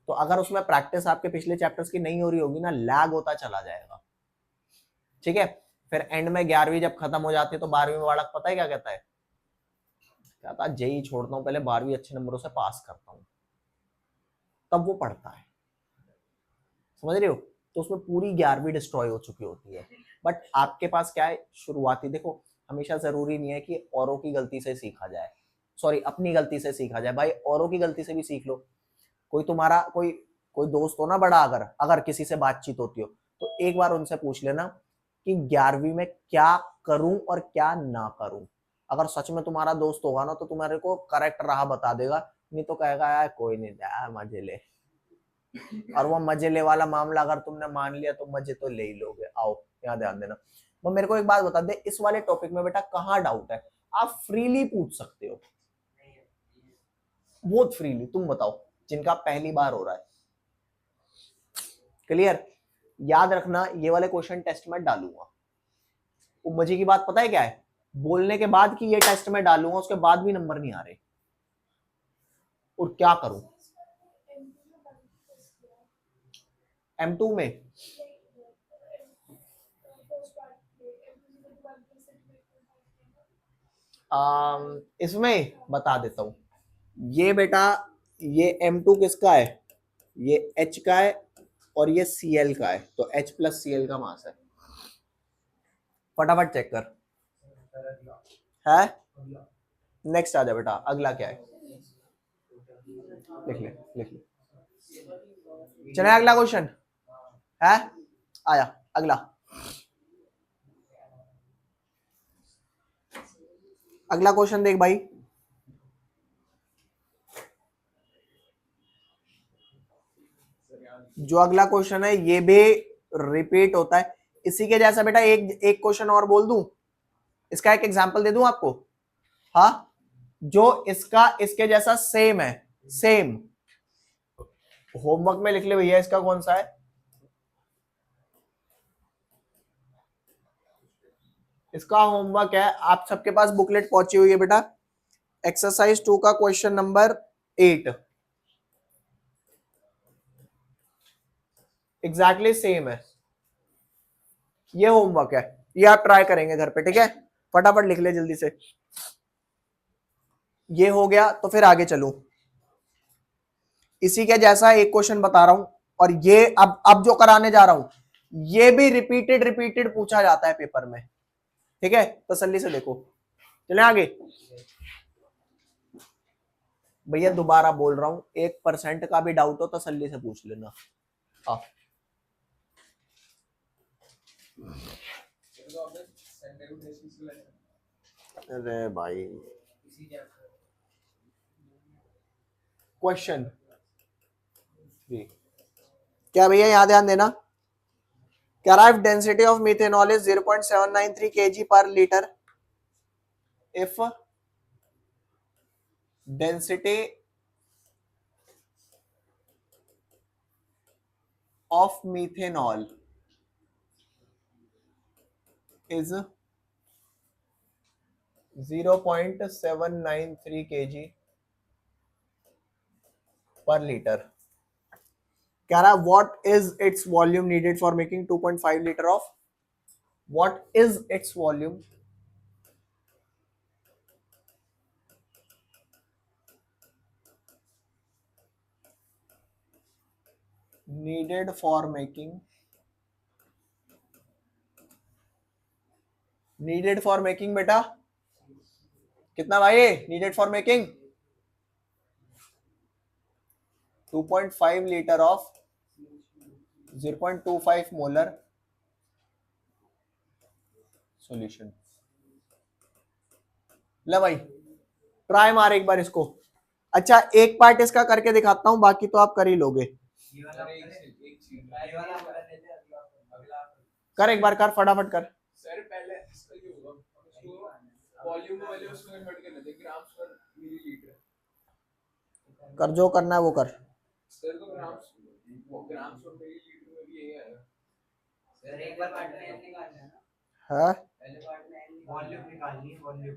तो अगर उसमें प्रैक्टिस आपके पिछले चैप्टर्स की नहीं हो रही होगी ना, लैग होता चला जाएगा। ठीक है, फिर एंड में 11वीं जब खत्म हो जाती है तो 12वीं में बालक पता है क्या कहता है, कहता जेई छोड़ता हूँ, पहले 12वीं अच्छे नंबरों से पास करता हूँ, तब वो पढ़ता है। समझ रहे हो, तो उसमें पूरी 11वीं डिस्ट्रॉय हो चुकी होती है। बट आपके पास क्या है, शुरुआती देखो, हमेशा जरूरी नहीं है कि औरों की गलती से सीखा जाए, सॉरी अपनी गलती से सीखा जाए। भाई औरों की गलती से भी सीख लो। कोई तुम्हारा कोई कोई दोस्त हो ना बड़ा, अगर अगर किसी से बातचीत होती हो तो एक बार उनसे पूछ लेना कि 11वीं में क्या करूं और क्या ना करूं। अगर सच में तुम्हारा दोस्त होगा ना तो तुम्हारे को करेक्ट राह बता देगा, नहीं तो कहेगा यार कोई नहीं यार मजे ले। और वो मजे ले वाला मामला अगर तुमने मान लिया तो मजे तो ले ही लोगे। आओ यहाँ ध्यान देना। वो मेरे को एक बात बता दे, इस वाले टॉपिक में बेटा कहाँ डाउट है, आप फ्रीली पूछ सकते हो, बहुत फ्रीली। तुम बताओ जिनका पहली बार हो रहा है, क्लियर। याद रखना ये वाले क्वेश्चन टेस्ट में डालूंगा। मजे की बात पता है क्या है, बोलने के बाद कि ये टेस्ट में डालूंगा उसके बाद भी नंबर नहीं आ रहे। और क्या करूं? M2 में इसमें बता देता हूं। ये बेटा, ये M2 किसका है? ये H का है और ये Cl का है, तो H प्लस Cl का मास है। फटाफट चेक कर। है नेक्स्ट आ जा बेटा, अगला क्या है? लिख ले लिख ले। चले अगला क्वेश्चन है, आया अगला। अगला क्वेश्चन देख भाई, जो अगला क्वेश्चन है ये भी रिपीट होता है इसी के जैसा बेटा। एक एक क्वेश्चन और बोल दूं, इसका एक एग्जांपल दे दूं आपको। हाँ, जो इसका इसके जैसा सेम है, सेम होमवर्क में लिख ले भैया। इसका कौन सा है? इसका होमवर्क है, आप सबके पास बुकलेट पहुंची हुई है बेटा, एक्सरसाइज 2 का क्वेश्चन नंबर 8। एग्जैक्टली सेम है, ये होमवर्क है, ये आप ट्राई करेंगे घर पे, ठीक है? फटाफट लिख ले जल्दी से। ये हो गया तो फिर आगे चलूं। इसी के जैसा एक क्वेश्चन बता रहा हूं, और ये अब जो कराने जा रहा हूं ये भी रिपीटेड रिपीटेड पूछा जाता है पेपर में, ठीक है? तसल्ली से देखो। चले आगे भैया, दोबारा बोल रहा हूं, 1% का भी डाउट हो तसल्ली से पूछ लेना। हाँ, अरे भाई, क्वेश्चन क्या भैया, यहां ध्यान देना। Arrived density of methanol is 0.793 kg per liter if density of methanol is 0.793 kg per liter. कह रहा what is its volume needed for making 2.5 liter of, what is its volume needed for making, needed for making बेटा कितना भाई? needed for making 2.5 liter of 0.25 molar solution. ले भाई, try मार एक बार इसको। अच्छा, एक पार्ट इसका करके दिखाता हूं, बाकी तो आप कर ही लोगे। कर एक बार, कर फटाफट कर। सर पहले इसका ये होगा, इसको वॉल्यूम को पहले उसमें कन्वर्ट करना है ग्राम्स पर मिलीलीटर। कर, जो करना है वो कर। सर तो ग्राम्स पर मिलीलीटर में भी यही आएगा। सर एक बार पार्ट में निकालना है ना, है पहले पार्ट में वॉल्यूम निकालनी है, वॉल्यूम।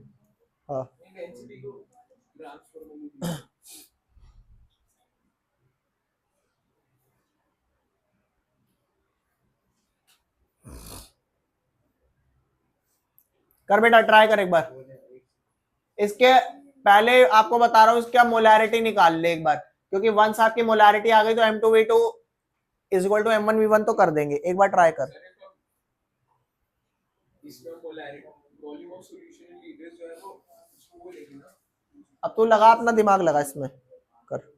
हाँ, डेंसिटी को ग्राम्स पर मिलीलीटर। कर बेटा, ट्राई कर एक बार। इसके पहले आपको बता रहा हूं, इसका मोलैरिटी निकाल ले एक बार, क्योंकि वंस आपकी मोलैरिटी आ गई तो M2V2 is equal to M1V1 तो कर देंगे। एक बार ट्राई कर। इसमें molarity volume of solution in litres जो है वो उसको वो लेंगे ना। अब तू लगा, अपना दिमाग लगा इसमें, कर।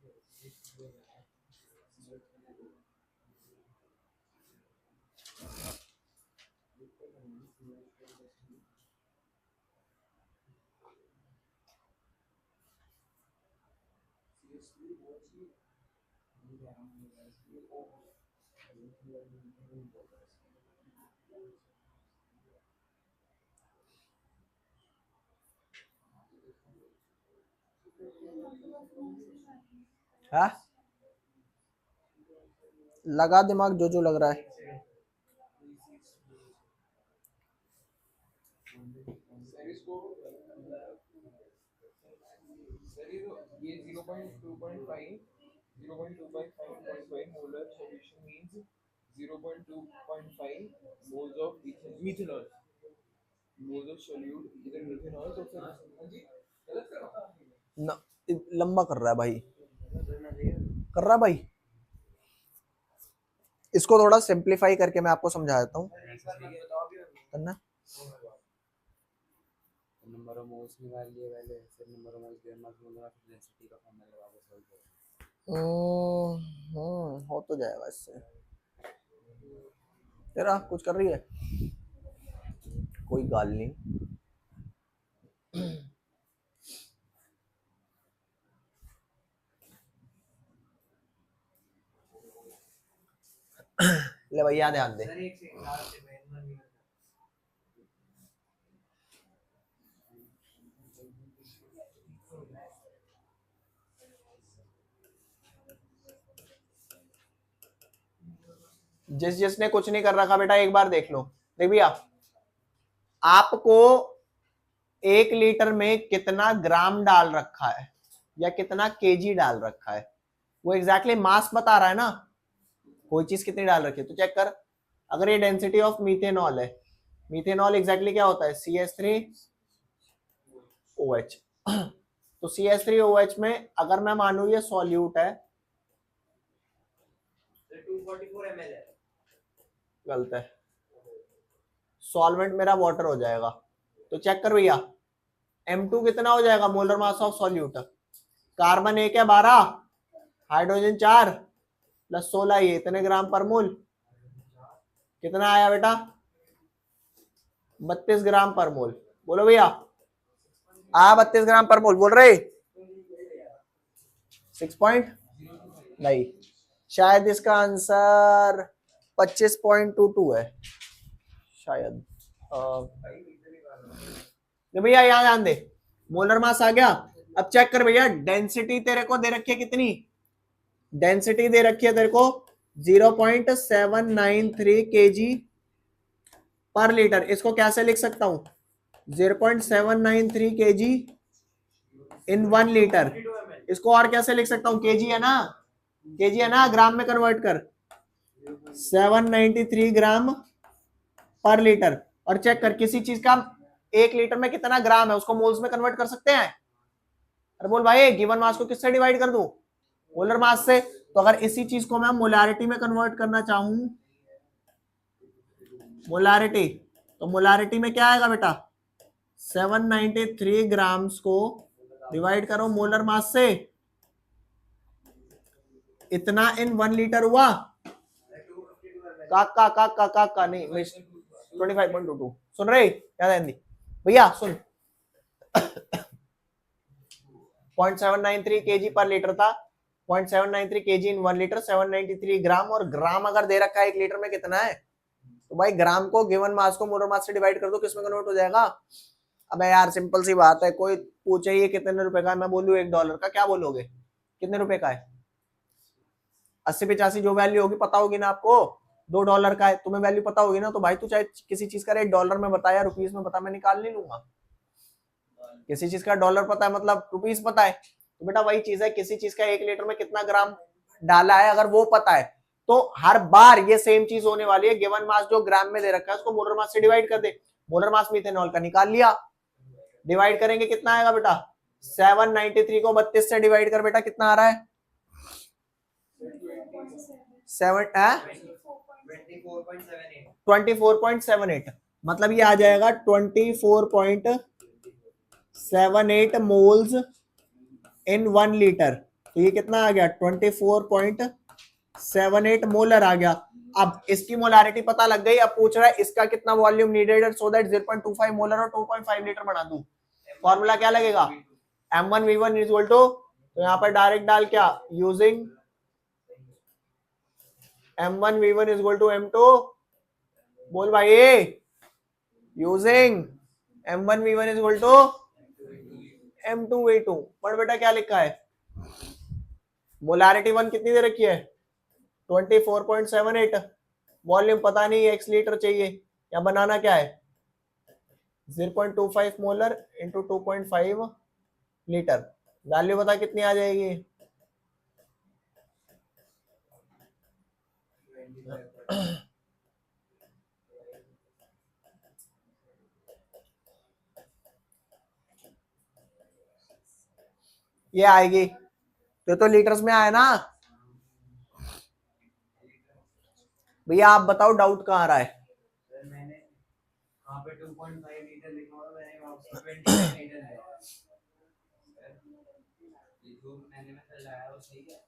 हाँ, लगा दिमाग, जो जो लग रहा है। सर इसको सर ये ये 0.25 molar solution means 0.2.5 moles of methanol. Moles of solute either methanol तो फिर हाँ जी गलत कर रहा हूँ न, लंबा कर रहा है भाई, कर रहा है भाई। इसको थोड़ा सिंप्लीफाई करके मैं आपको समझा देता हूँ। करना नंबर ऑफ मोल्स निकाल लिए पहले, फिर number of moles given mass molar mass density का फॉर्मूला लगा के सॉल्व करो। हो तो जाएगा इससे। तेरा कुछ कर रही है, कोई गाल नहीं। ले भैया ध्यान दे। सर एक सेकंड लास्ट में इतना नहीं होता। जिसने कुछ नहीं कर रखा बेटा एक बार देख लो। देख भैया, आपको 1 लीटर में कितना ग्राम डाल रखा है या कितना केजी डाल रखा है, वो एग्जैक्टली मास बता रहा है ना। कोई चीज कितनी डाल रखी है तो चेक कर। अगर ये डेंसिटी ऑफ मीथेनॉल है, मीथेनॉल एग्जैक्टली क्या होता है, CH3OH। तो CH3OH में अगर मैं मानू ये सॉल्यूट है, 244 ml है। गलत है, सॉल्वेंट मेरा वाटर हो जाएगा। तो चेक कर भैया, M2 कितना हो जाएगा, molar mass of solute. Carbon 1 है 12, हाइड्रोजन 4 प्लस 16, ये इतने ग्राम पर मोल। कितना आया बेटा, 32 ग्राम पर मोल। बोलो भैया, 32 ग्राम पर मोल बोल रहे। 6 पॉइंट नहीं, शायद इसका आंसर 25.22 है शायद। भैया यहाँ ध्यान दे, मोलर मास आ गया। अब चेक कर भैया, डेंसिटी तेरे को दे रखी है कितनी, डेंसिटी दे रखी है तेरे को 0.793 kg पर लीटर। इसको कैसे लिख सकता हूं, 0.793 kg इन 1 लीटर। इसको और कैसे लिख सकता हूं, केजी है ना, केजी है ना, ग्राम में कन्वर्ट कर, 793 ग्राम पर लीटर। और चेक कर किसी चीज का 1 लीटर में कितना ग्राम है, उसको मोल्स में कन्वर्ट कर सकते हैं। अरे बोल भाई, गिवन मास को किससे डिवाइड कर दूं, मोलर मास से। तो अगर इसी चीज को मैं मोलारिटी में कन्वर्ट करना चाहूं, मोलारिटी, तो मोलारिटी में क्या आएगा बेटा, 793 ग्राम्स को डिवाइड करो मोलर मास से, इतना इन 1 लीटर हुआ। का नहीं, 25.22 सुन रहे, क्या ध्यान दी भैया, सुन। 0.793 kg पर लीटर था, 0.793 kg इन 1 लीटर, 793 ग्राम। और ग्राम अगर दे रखा है 1 लीटर में कितना है, तो भाई ग्राम को गिवन मास को मोलर मास से डिवाइड कर दो, किसमें कन्वर्ट हो जाएगा। अबे यार सिंपल सी बात है, कोई पूछे ये कितने रुपए का है, मैं बोलूं $1 का, क्या बोलोगे, कितने रुपए का है। 80-85 जो वैल्यू होगी पता होगी ना आपको, $2 का है, तुम्हें वैल्यू पता होगी ना। तो भाई तू चाहे किसी चीज का रेट डॉलर में बता या रुपीस में बता, मैं निकाल नहीं लूंगा। किसी चीज का डॉलर पता है मतलब रुपीस पता है, तो बेटा वही चीज है, किसी चीज का 1 लीटर में कितना ग्राम डाला है अगर वो पता है, तो हर बार ये सेम चीज होने वाली है। गिवन मास जो ग्राम में दे रखा है उसको मोलर मास से डिवाइड कर दे। मोलर मास मीथेनॉल का निकाल लिया, डिवाइड करेंगे कितना आएगा बेटा, 793 को 32 से डिवाइड कर बेटा, कितना आ रहा है, 24.78, मतलब ये आ जाएगा 24.78 मोल्स इन 1 लीटर। तो ये कितना आ गया, 24.78 मोलर आ गया। अब इसकी मोलारिटी पता लग गई, अब पूछ रहा है इसका कितना वॉल्यूम नीडेड है, सो दैट 0.25 मोलर और 2.5 लीटर बना दूं। फॉर्मूला क्या लगेगा, M1V1 इज इक्वल टू, तो यहाँ पर डायरेक्ट डाल क्या, using M1V1 is equal to M2, बोल भाई, using M1V1 is equal to M2V2। पर बेटा क्या लिखा है, मोलारिटी 1 कितनी दे रखी है, 24.78, वॉल्यूम पता नहीं है, x लीटर चाहिए, या बनाना क्या है 0.25 मोलर इंटू 2.5 लीटर। वैल्यू बता कितनी आ जाएगी? 25. ये आएगी तो लीटर्स में आया ना भैया। आप बताओ डाउट कहाँ आ रहा है? सर मैंने वहाँ पे 2.5 लीटर लिखा हुआ, मैंने वहाँ पे 25 लीटर है। ये जो मैंने मेथड लगाया वो सही है?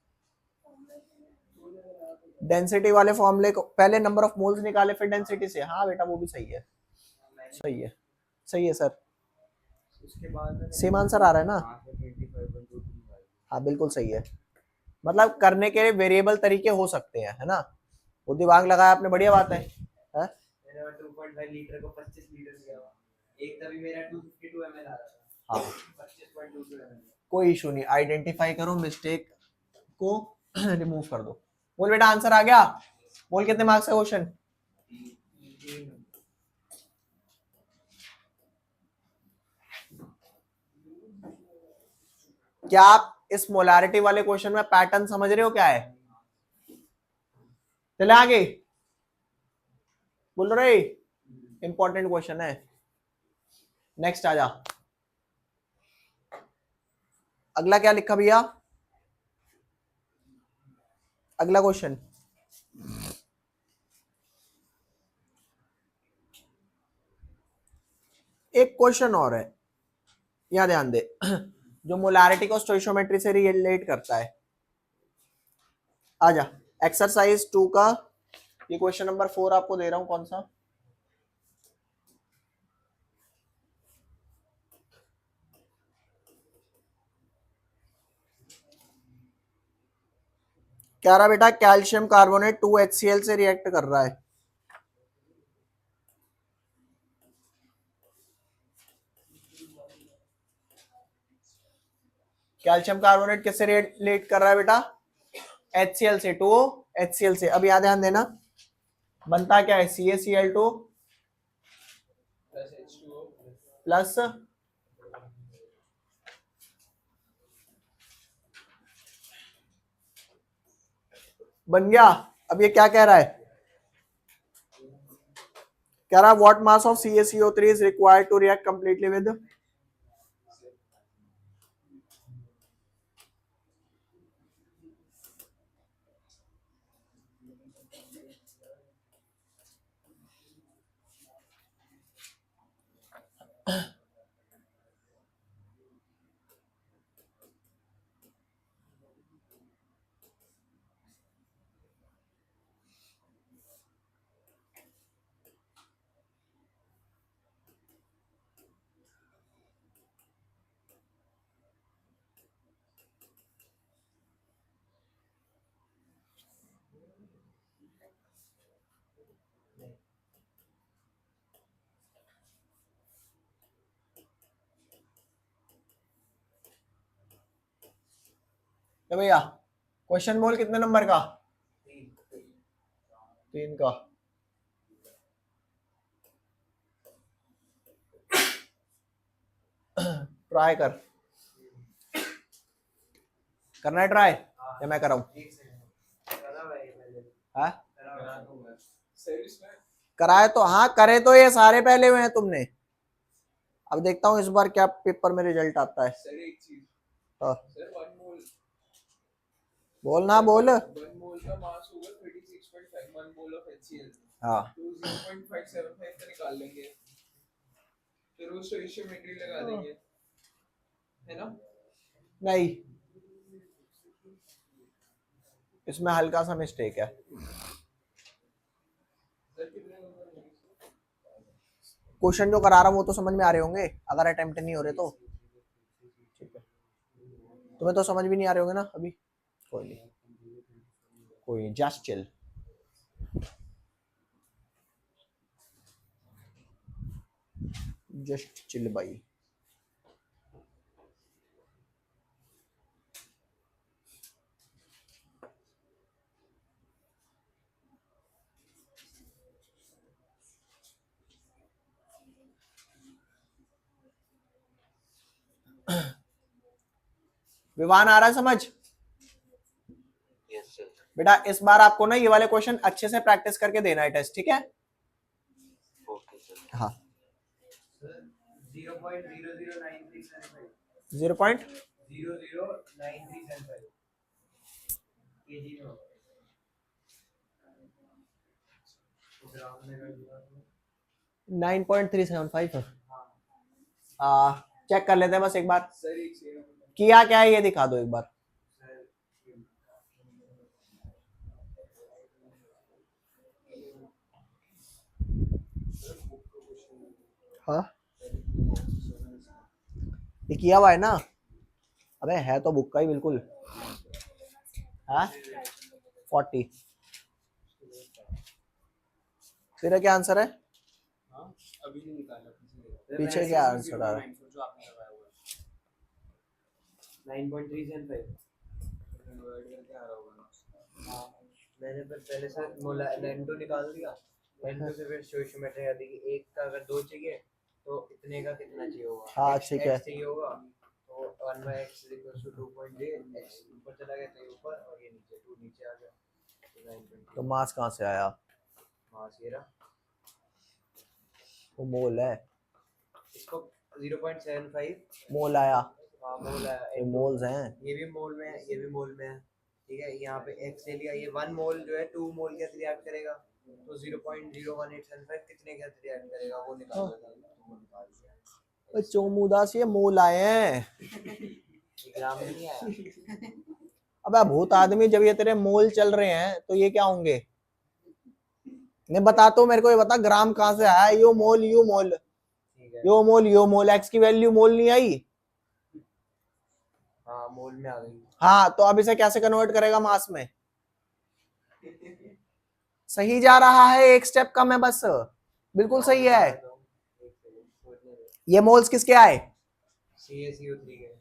डेंसिटी वाले फॉर्मूले को पहले नंबर ऑफ मोल्स निकाले फिर डेंसिटी से। हाँ बेटा वो भी सही है, सही है, सही है सर। उसके बाद सेम आंसर आ रहा है ना? हाँ सर 25.225। हाँ बिल्कुल सही है। मतलब करने के वेरिएबल तरीके हो सकते हैं, है ना? वो दिमाग लगाया आपने, बढ़िया बात है। हाँ? मैंने 2.5 लीटर को 25 लीटर किया हुआ। एक तभी मेरा 252 ml आ रहा था। हाँ 25.22 ml। कोई इशू नहीं, आइडेंटिफाई करो, मिस्टेक को रिमूव कर दो। बोल बेटा आंसर आ गया। बोल कितने मार्क्स है क्वेश्चन? क्या आप इस मोलारिटी वाले क्वेश्चन में पैटर्न समझ रहे हो क्या है? चले आगे, बोल रहे इंपॉर्टेंट क्वेश्चन है। नेक्स्ट आ जा। अगला क्या लिखा भैया? अगला क्वेश्चन एक क्वेश्चन और है, यहां ध्यान दे, जो मोलारिटी को स्टोइशियोमेट्री से रिलेट करता है। आजा एक्सरसाइज 2 का ये क्वेश्चन नंबर 4 आपको दे रहा हूं। कौन सा? कह रहा बेटा कैल्शियम कार्बोनेट 2HCl से रिएक्ट कर रहा है। कैल्शियम कार्बोनेट किससे रिलेट कर रहा है बेटा? HCl से, 2HCl से। अब याद ध्यान देना, बनता क्या है? CaCl2 प्लस H2O प्लस बन गया। अब ये क्या कह रहा है? कह रहा है what mass of CaCO3 is required to react completely with. तो भैया क्वेश्चन बोल कितने नंबर का? 3 का। ट्राई कर, करना है ट्राई या मैं कराऊं? हाँ सर्विस में कराए तो, हाँ करे तो ये सारे पहले हुए हैं तुमने। अब देखता हूँ इस बार क्या पेपर में रिजल्ट आता है। सर एक चीज हाँ, सर 1 मोल बोल ना बोल। 1 मोल का मास होगा 36.5 1 मोल ऑफ HCl हाँ तो 0.575 का निकाल लेंगे फिर वो स्टोइशियोमेट्री लगा देंगे है ना। नहीं, इसमें हल्का सा मिस्टेक है। सर कितने नंबर होंगे? क्वेश्चन जो करा रहा हूं वो तो समझ में आ रहे होंगे, अगर अटेम्प्ट नहीं हो रहे तो। ठीक है, तुम्हें तो समझ भी नहीं आ रहे होंगे ना अभी। कोई नहीं, कोई नहीं, जस्ट चिल। जस्ट चिल भाई। विवान आ रहा है समझ? बेटा इस बार आपको ना ये वाले क्वेश्चन अच्छे से प्रैक्टिस करके देना है टेस्ट, ठीक है? हाँ 0.009375 0.009375 केजी में होगा। ग्राम में कर दिया तो 9.375 हाँ चेक कर लेते हैं बस एक बार, सर एक सेकंड किया क्या है ये दिखा दो एक बार। सर हाँ ये किया हुआ है ना? अबे है तो बुक का ही बिल्कुल। हाँ 40। तेरा क्या आंसर है? हाँ अभी नहीं निकाला पीछे क्या आंसर आ रहा है? जो आपने लगाया हुआ 9.375 डिवाइड करके आ रहा होगा। हाँ मैंने पहले से लेंटो निकाल दिया। लेंटो से फिर स्टोइशियोमेट्री आती है कि एक का अगर 2 चाहिए तो इतने का कितना चाहिए होगा। हाँ, X- ठीक है। X चाहिए होगा तो 1/x = 2.8 x ऊपर चला गया तो ये ऊपर और ये नीचे 2 नीचे आ गया तो 9.3 तो मास कहाँ से आया? मास ये रहा। वो मोल है, इसको 0.75 मोल आया, मोल है ये मोल्स हैं। ये भी मोल में है ये भी मोल में है, ठीक है। यहाँ पे x ले लिया, ये 1 मोल जो है 2 मोल के साथ रिएक्ट करेगा तो 0.01875 कितने के साथ रिएक्ट करेगा वो निकाल देगा। तो वो निकाल दिया। चोमुदा से ये मोल आए हैं। ये ग्राम में नहीं आया। अबे भूत आदमी, जब ये तेरे मोल चल रहे हैं तो ये क्या होंगे? नहीं बता, तो मेरे को ये बता ग्राम कहाँ से आया? यो मोल यू मोल, ठीक है यो मोल एक्स की वैल्यू मोल नहीं आई। हाँ मोल में आ गई। हाँ तो अब इसे कैसे कन्वर्ट करेगा मास में? सही जा रहा है, एक स्टेप कम है बस, बिल्कुल सही है। ये मोल्स किसके आए? CaCO3 के।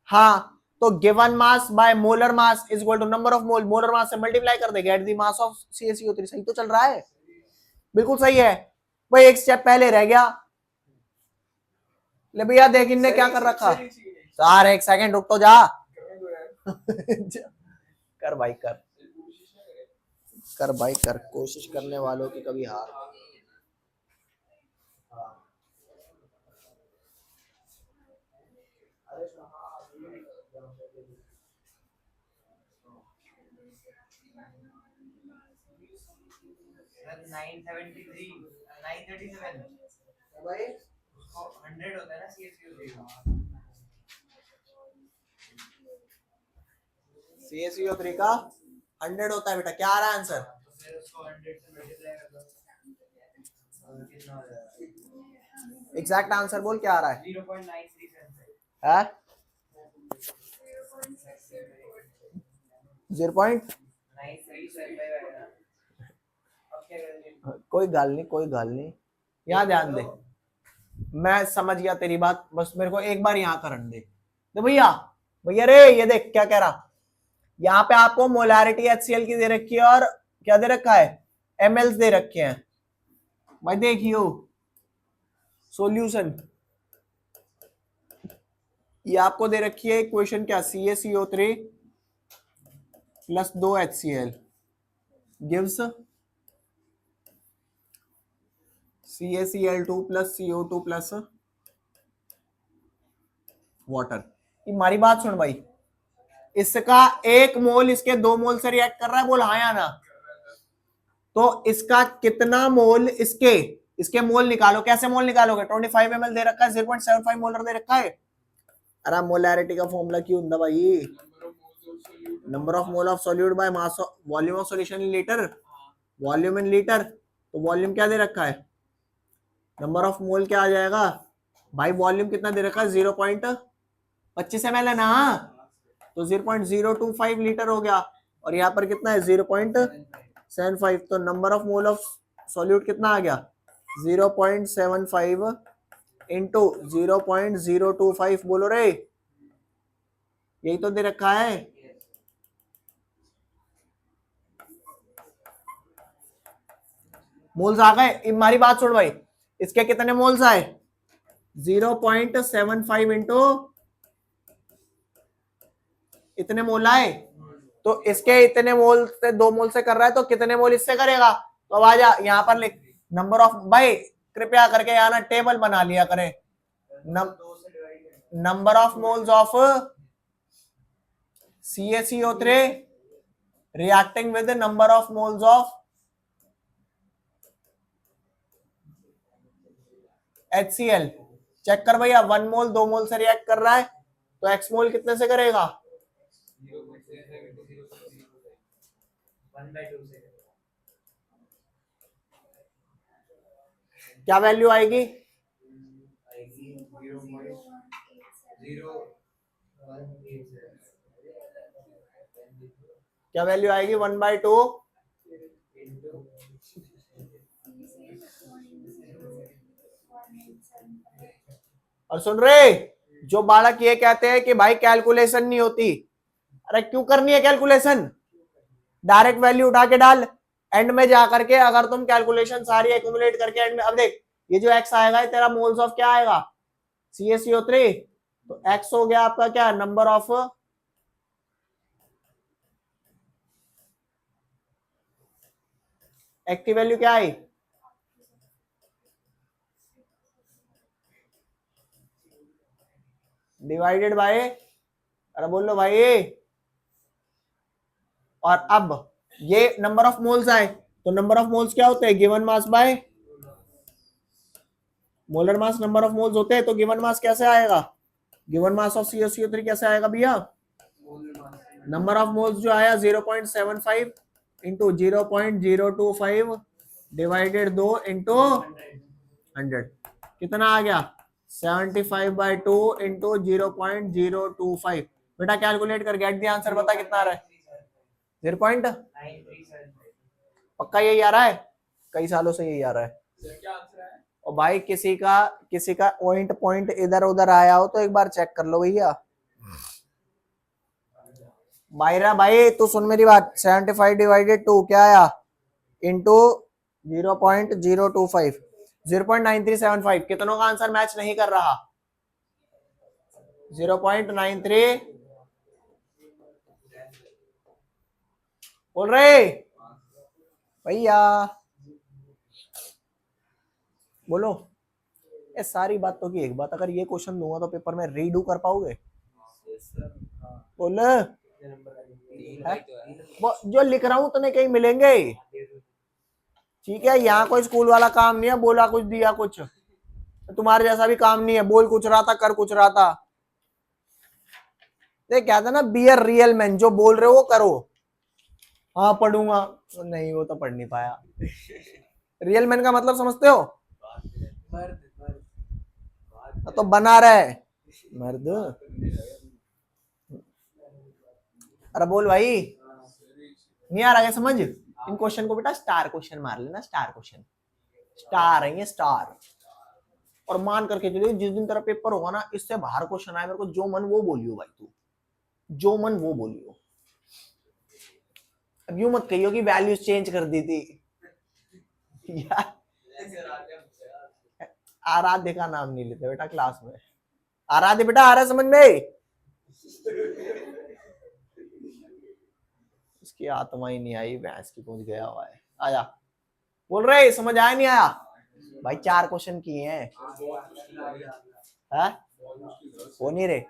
हाँ तो given mass by molar mass is equal to number of mole, molar mass से मल्टीप्लाई कर दे, get the mass of CaCO3। सही तो चल रहा है, बिल्कुल सही है भाई। एक स्टेप पहले रह गया। ले भैया देख इनने क्या कर रखा। यार एक सेकंड रुक तो जा। कर भाई कर भाई कर, कोशिश करने वालों की कभी हार नहीं। सर 973 937 भाई उसको 100 होता है ना CaCO3 का। CaCO3 का 100 होता है बेटा। क्या आ रहा है आंसर? तो फिर उसको 100 से मल्टीप्लाई कर दो कितना हो जाएगा। एग्जैक्ट आंसर बोल, क्या आ रहा है? 0.9375 है 0.9375 आएगा ना। अब क्या करेंगे? कोई गाल नहीं, कोई गाल नहीं, यहाँ ध्यान दे। मैं समझ गया तेरी बात, बस मेरे को एक बार यहाँ करने दे। तो भैया भैया रे ये देख क्या कह रहा। यहाँ पे आपको मोलारिटी HCl की दे रखी है और क्या दे रखा है? mls दे रखे हैं भाई। देखियो सॉल्यूशन ये आपको दे रखी है इक्वेशन, क्या CaCO3 plus 2 HCl gives CaCl2 plus CO2 plus water. हमारी बात सुन भाई, इसका 1 मोल इसके 2 मोल से रिएक्ट कर रहा है, बोल हाँ या ना? तो इसका कितना मोल इसके मोल निकालो। कैसे मोल निकालोगे? 25 ml दे रखा है, 0.75 मोलर दे रखा है। अरे मोलैरिटी का फॉर्मूला क्यों होता भाई? Number of mole of solute by mass of volume of solution in litre, volume in litre. तो वॉल्यूम क्या दे रखा है? नंबर ऑफ मोल क्या आ जाएगा भाई? वॉल्यूम कितना दे रखा है? 0.25 ml है ना, तो 0.025 लीटर हो गया। और यहाँ पर कितना है? 0.75। तो number of mole of solute कितना आ गया? 0.75 इंटू 0.025। बोलो रे, यही तो दे रखा है। मोल्स आ गए। हमारी बात सुन भाई, इसके कितने मोल्स आए? 0.75 इंटू इतने मोल आए, तो इसके इतने मोल से 2 मोल से कर रहा है तो कितने मोल इससे करेगा। तो अब आजा यहाँ पर लिख नंबर ऑफ, भाई कृपया करके यहाँ ना टेबल बना लिया करें। Number of moles of CaCO3 reacting with the number of moles of HCl। Check कर भैया, 1 मोल 2 मोल से रिएक्ट कर रहा है तो x मोल कितने से करेगा। 1/2 से क्या वैल्यू आएगी, आएगी 0.0187। क्या वैल्यू आएगी 1/2। और सुन रहे, जो बालक ये कहते हैं कि भाई कैलकुलेशन नहीं होती, अरे क्यों करनी है कैलकुलेशन, डायरेक्ट वैल्यू उठा के डाल, एंड में जाकर के अगर तुम कैलकुलेशन सारी एक्यूमुलेट करके एंड में, अब देख ये जो x आएगा ये तेरा मोल्स ऑफ क्या आएगा CaCO3, तो x हो गया आपका क्या, नंबर ऑफ एक्टिव वैल्यू क्या आई, डिवाइडेड बाय, अरे बोल लो भाई। और अब ये नंबर ऑफ मोल्स आए, तो नंबर ऑफ मोल्स क्या होते हैं, given mass by molar mass, number of moles होते हैं, तो गिवन मास कैसे आएगा, गिवन मास ऑफ CaCO3 कैसे आएगा भैया, नंबर ऑफ मोल्स जो आया 0.75 इंटू 0.025 डिवाइडेड 2 इंटू 100, कितना आ गया 75/2 इंटू 0.025। बेटा कैलकुलेट कर गेट द आंसर, बता कितना आ रहा है 0.937। पक्का यही आ रहा है, कई सालों से यही आ रहा है। क्या आंसर है? और भाई किसी का पॉइंट इधर उधर आया हो तो एक बार चेक कर लो भैया। मायरा भाई तू सुन मेरी बात, 75 डिवाइडेड 2 क्या आया इंटू 0.025, 0.9375, कितनों का आंसर मैच नहीं कर रहा, 0.93 बोल रहे भैया, बोलो। ये सारी बातों की एक बात, अगर ये क्वेश्चन दूंगा तो पेपर में रीडू कर पाओगे, बोल वो जो लिख रहा हूं तुम्हें कहीं मिलेंगे, ठीक है। यहाँ कोई स्कूल वाला काम नहीं है, बोला कुछ दिया कुछ, तुम्हारे जैसा भी काम नहीं है, बोल कुछ रहा था कर कुछ रहा था। ये क्या था ना, बी अ रियल मैन, जो बोल रहे हो वो करो। हाँ पढ़ूंगा, नहीं वो तो पढ़ नहीं पाया। रियल मैन का मतलब समझते हो, तो बना रहे मर्द। अरे बोल भाई, नहीं आ रहा है समझ, इन क्वेश्चन को बेटा स्टार क्वेश्चन मार लेना, स्टार क्वेश्चन, स्टार है ये स्टार। और मान करके चलिए जिस दिन तेरा पेपर होगा ना, इससे बाहर क्वेश्चन आए, मेरे को जो मन वो बोलियो भाई, तू जो मन वो बोलियो। अब यूं मत कहियो कि वैल्यूज चेंज कर दी थी यार। आराध्य का नाम नहीं लेते बेटा क्लास में, आराध्य बेटा आ रहा है समझ में, इसकी आत्मा ही नहीं आई, भैंस की पहुंच गया हुआ है। आया बोल रहे समझ आया नहीं आया भाई, 4 क्वेश्चन किए हैं, वो नहीं रे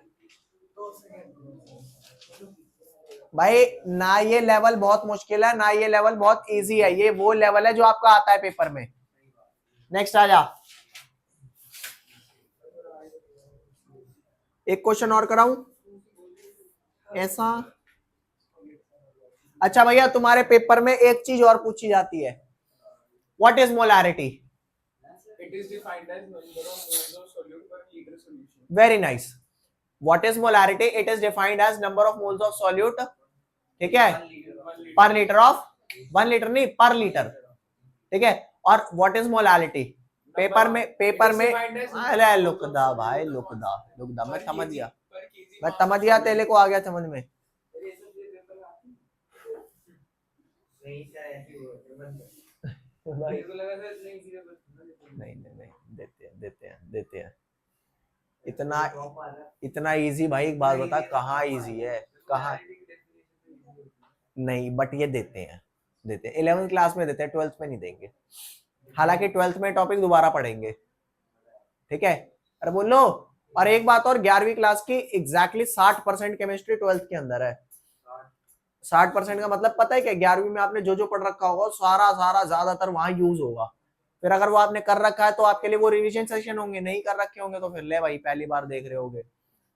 भाई, ना ये लेवल बहुत मुश्किल है ना ये लेवल बहुत इजी है, ये वो लेवल है जो आपका आता है पेपर में। नेक्स्ट आ जा, एक क्वेश्चन और कराऊं ऐसा। अच्छा भैया तुम्हारे पेपर में एक चीज और पूछी जाती है, what is molarity. It is defined as number of moles of solute per liter solution. Very nice, what is molarity, it is defined as number of moles of solute, ठीक है, पर लीटर ऑफ, 1 लीटर नहीं पर litre, ठीक है। और what is molarity, paper में अरे लुकदा भाई, लुकदा मैं समझ गया तेरे को आ गया समझ में। नहीं देते हैं इतना इजी भाई, एक बात बता कहाँ इजी है। कहाँ नहीं, बट ये देते हैं 11th क्लास में देते हैं, 12th में नहीं देंगे। हालांकि 12th में टॉपिक दोबारा पढ़ेंगे, ठीक है। अरे बोलो, और एक बात और, 11वीं क्लास की एग्जैक्टली 60% केमिस्ट्री 12th के अंदर है। 60% का मतलब पता है क्या, 11वीं में आपने जो जो पढ़ रखा होगा सारा सारा ज्यादातर वहां यूज होगा। फिर अगर वो आपने कर रखा है तो आपके लिए वो रिवीजन सेशन होंगे, नहीं कर रखे होंगे तो फिर ले भाई पहली बार देख रहे होगे।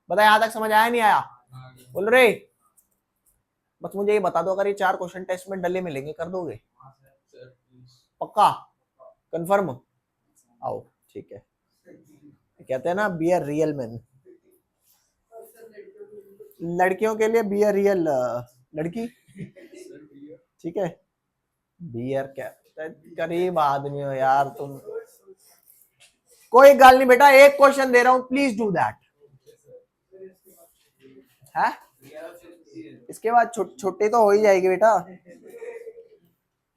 बता यहाँ तक समझ आया नहीं आया? बोल रहे, बस मुझे ये बता दो, अगर ये 4 क्वेश्चन टेस्ट में डले मिलेंगे कर दोगे? पक्का कंफर्म? आओ ठीक है। कहते हैं ना बी अ रियल मैन। लड़कियों के लिए बी अ रियल लड़की, ठीक है। बियर क्या, करीब आदमी हो यार तुम। कोई गल नहीं बेटा, एक क्वेश्चन दे रहा हूं, प्लीज डू दैट है। इसके बाद छुट्टी तो हो ही जाएगी बेटा,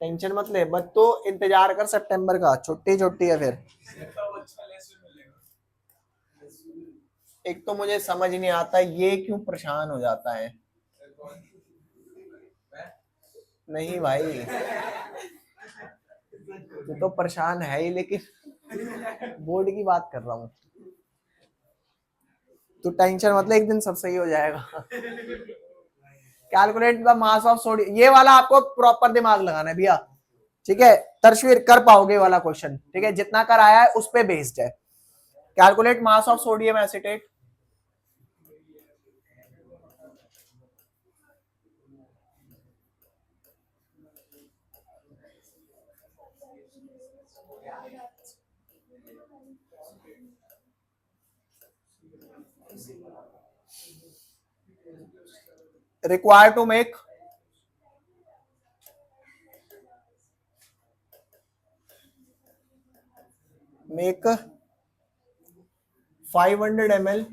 टेंशन मत ले। बस तो इंतजार कर सितंबर का, छुट्टी छुट्टी है फिर। एक तो मुझे समझ नहीं आता ये क्यों परेशान हो जाता है। नहीं भाई तू तो परेशान है ही, लेकिन बोर्ड की बात कर रहा हूँ। तू टेंशन मतलब, एक दिन सब सही हो जाएगा। Calculate the mass of sodium, ये वाला आपको प्रॉपर दिमाग लगाना है भैया, ठीक है। तर्शवीर कर पाओगे वाला क्वेश्चन, ठीक है, जितना कर आया है उस पे बेस्ड है। Calculate mass of sodium acetate. required to make 500 ml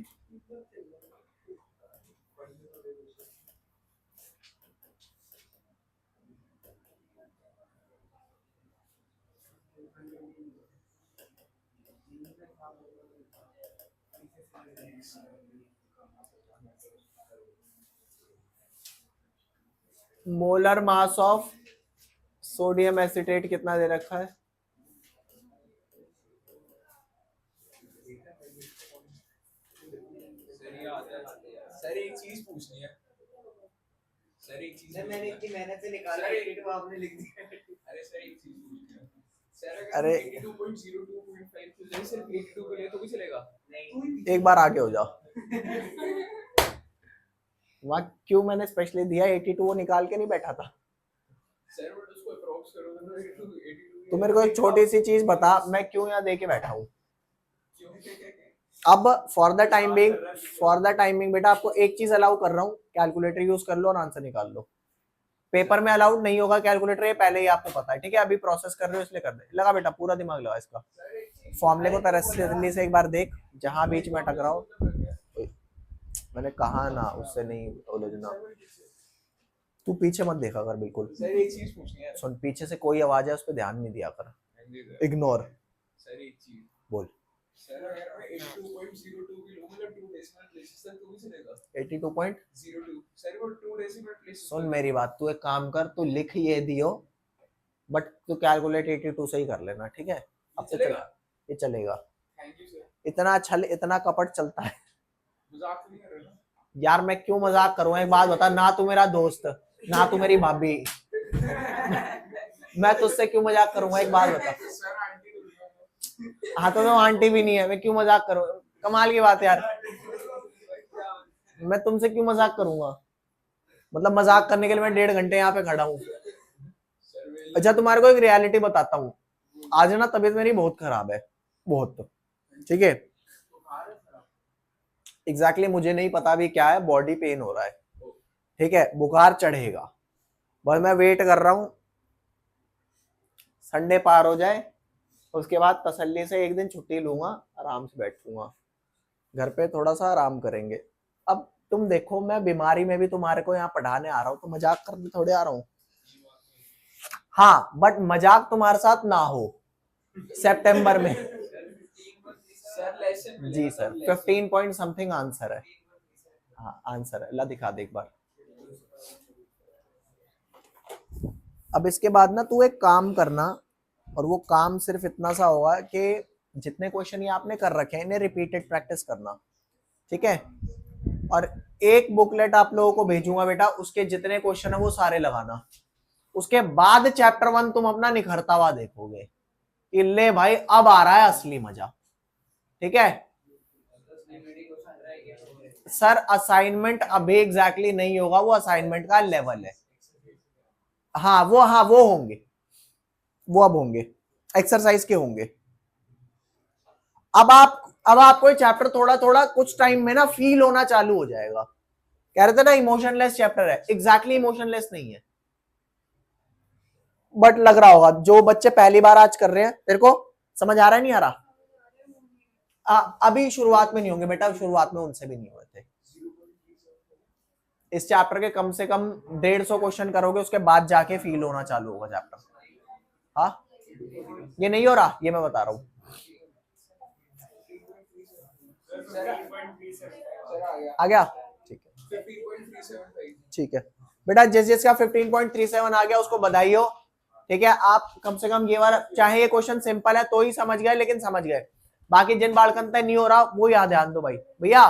molar mass of sodium acetate कितना दे रखा है? सर एक चीज पूछनी है सर, एक चीज मैंने इतनी मेहनत से निकाला है तो आपने लिख दिया। अरे सर एक चीज पूछनी है सर, अगर 82.02.5 तो जैसे सिर्फ 82 के लिए तो भी चलेगा? नहीं, एक बार आगे हो जाओ। वहां क्यों मैंने स्पेशली दिया 82, वो निकाल के नहीं बैठा था। सर बट उसको अप्रोक्स करो तो 82 तो मेरे को एक छोटी सी चीज बता, मैं क्यों यहाँ दे के बैठा हूँ? अब फॉर द टाइमिंग बेटा आपको एक चीज अलाउ कर रहा हूँ, कैलकुलेटर यूज कर लो और आंसर निकाल लो। पेपर में अलाउड नहीं होगा कैलकुलेटर, ये पहले ही आपको पता है, ठीक है। अभी प्रोसेस कर रहे हो इसलिए कर दे। लगा बेटा, पूरा दिमाग लगा इसका। फॉर्मूले को तरह से एक बार देख, जहां बीच में टकराओ। मैंने कहा ना उससे नहीं उलझना। तू पीछे मत देखा कर बिल्कुल। सर एक चीज पूछनी है। सुन, पीछे से कोई आवाज है उस पर ध्यान नहीं दिया कर, इग्नोर। सर एक चीज बोल। सर अगर मैं 82.02 की लूं मतलब 2 डेसिमल प्लेसेस तक तो भी चलेगा? 82.02 सर वो 2 डेसिमल प्लेसेस। सुन मेरी बात, तू एक काम कर, तू लिख ये दियो, बट तू कैलकुलेट 82 से ही कर लेना, ठीक है। अब तो चलेगा, ये चलेगा। Thank you sir. इतना छल, इतना कपट चलता है मजाक नहीं कर रहे ना यार। मैं क्यों मजाक करूँ? एक बात बता, ना तू मेरा दोस्त, ना तू मेरी भाभी, मैं तुझसे क्यों मजाक करूंगा? एक बात बता। सर आंटी हाँ तो मैं आंटी भी नहीं है, मैं क्यों मजाक करूँ? कमाल की बात है यार, मैं तुमसे क्यों मजाक करूंगा? मतलब मजाक करने के लिए मैं 1.5 घंटे यहाँ पे खड़ा हूँ। अच्छा तुम्हारे को एक रियलिटी बताता हूँ, आज ना तबीयत मेरी बहुत खराब है, बहुत, ठीक है। एग्जैक्टली मुझे नहीं पता अभी क्या है, बॉडी पेन हो रहा है, ठीक है। बुखार चढ़ेगा, बस मैं वेट कर रहा हूँ संडे पार हो जाए, उसके बाद तसल्ली से एक दिन छुट्टी लूंगा, आराम से बैठूंगा घर पे, थोड़ा सा आराम करेंगे। अब तुम देखो, मैं बीमारी में भी तुम्हारे को यहाँ पढ़ाने आ रहा हूँ, तो मजाक करने थोड़े आ रहा हूँ। हाँ बट मजाक तुम्हारे साथ ना हो सितंबर में। जी सर, 15 पॉइंट समथिंग आंसर है। हाँ आंसर है, ला दिखा दे एक बार। अब इसके बाद ना तू एक काम करना, और वो काम सिर्फ इतना सा होगा कि जितने क्वेश्चन ये आपने कर रखे हैं इन्हें रिपीटेड प्रैक्टिस करना, ठीक है। और एक बुकलेट आप लोगों को भेजूंगा बेटा, उसके जितने क्वेश्चन है वो सारे लगाना। उसके बाद चैप्टर 1 तुम अपना निखरता हुआ देखोगे कि ले भाई अब आ रहा है असली मजा, ठीक है। सर असाइनमेंट अभी एग्जैक्टली नहीं होगा, वो असाइनमेंट का लेवल है। हाँ वो होंगे, वो अब होंगे, एक्सरसाइज के होंगे। अब आपको ये चैप्टर थोड़ा थोड़ा कुछ टाइम में ना फील होना चालू हो जाएगा। कह रहे थे ना इमोशनलेस चैप्टर है, एग्जैक्टली इमोशनलेस नहीं है, बट लग रहा होगा। जो बच्चे पहली बार आज कर रहे हैं, तेरे को समझ आ रहा है नहीं आ रहा? अभी शुरुआत में नहीं होंगे बेटा, शुरुआत में उनसे भी नहीं हुए थे। इस चैप्टर के कम से कम 150 क्वेश्चन करोगे, उसके बाद जाके फील होना चालू होगा चैप्टर। हाँ ये नहीं हो रहा, ये मैं बता रहा हूं। आ गया, ठीक है 15.375 ठीक है बेटा। जिसका 15.37 आ गया उसको बधाई हो, ठीक है। आप कम से कम ये वाला, चाहे ये क्वेश्चन सिंपल है तो ही समझ गए, लेकिन समझ गए। बाकी जिन बालकन तक नहीं हो रहा वो यहाँ ध्यान दो भाई, भैया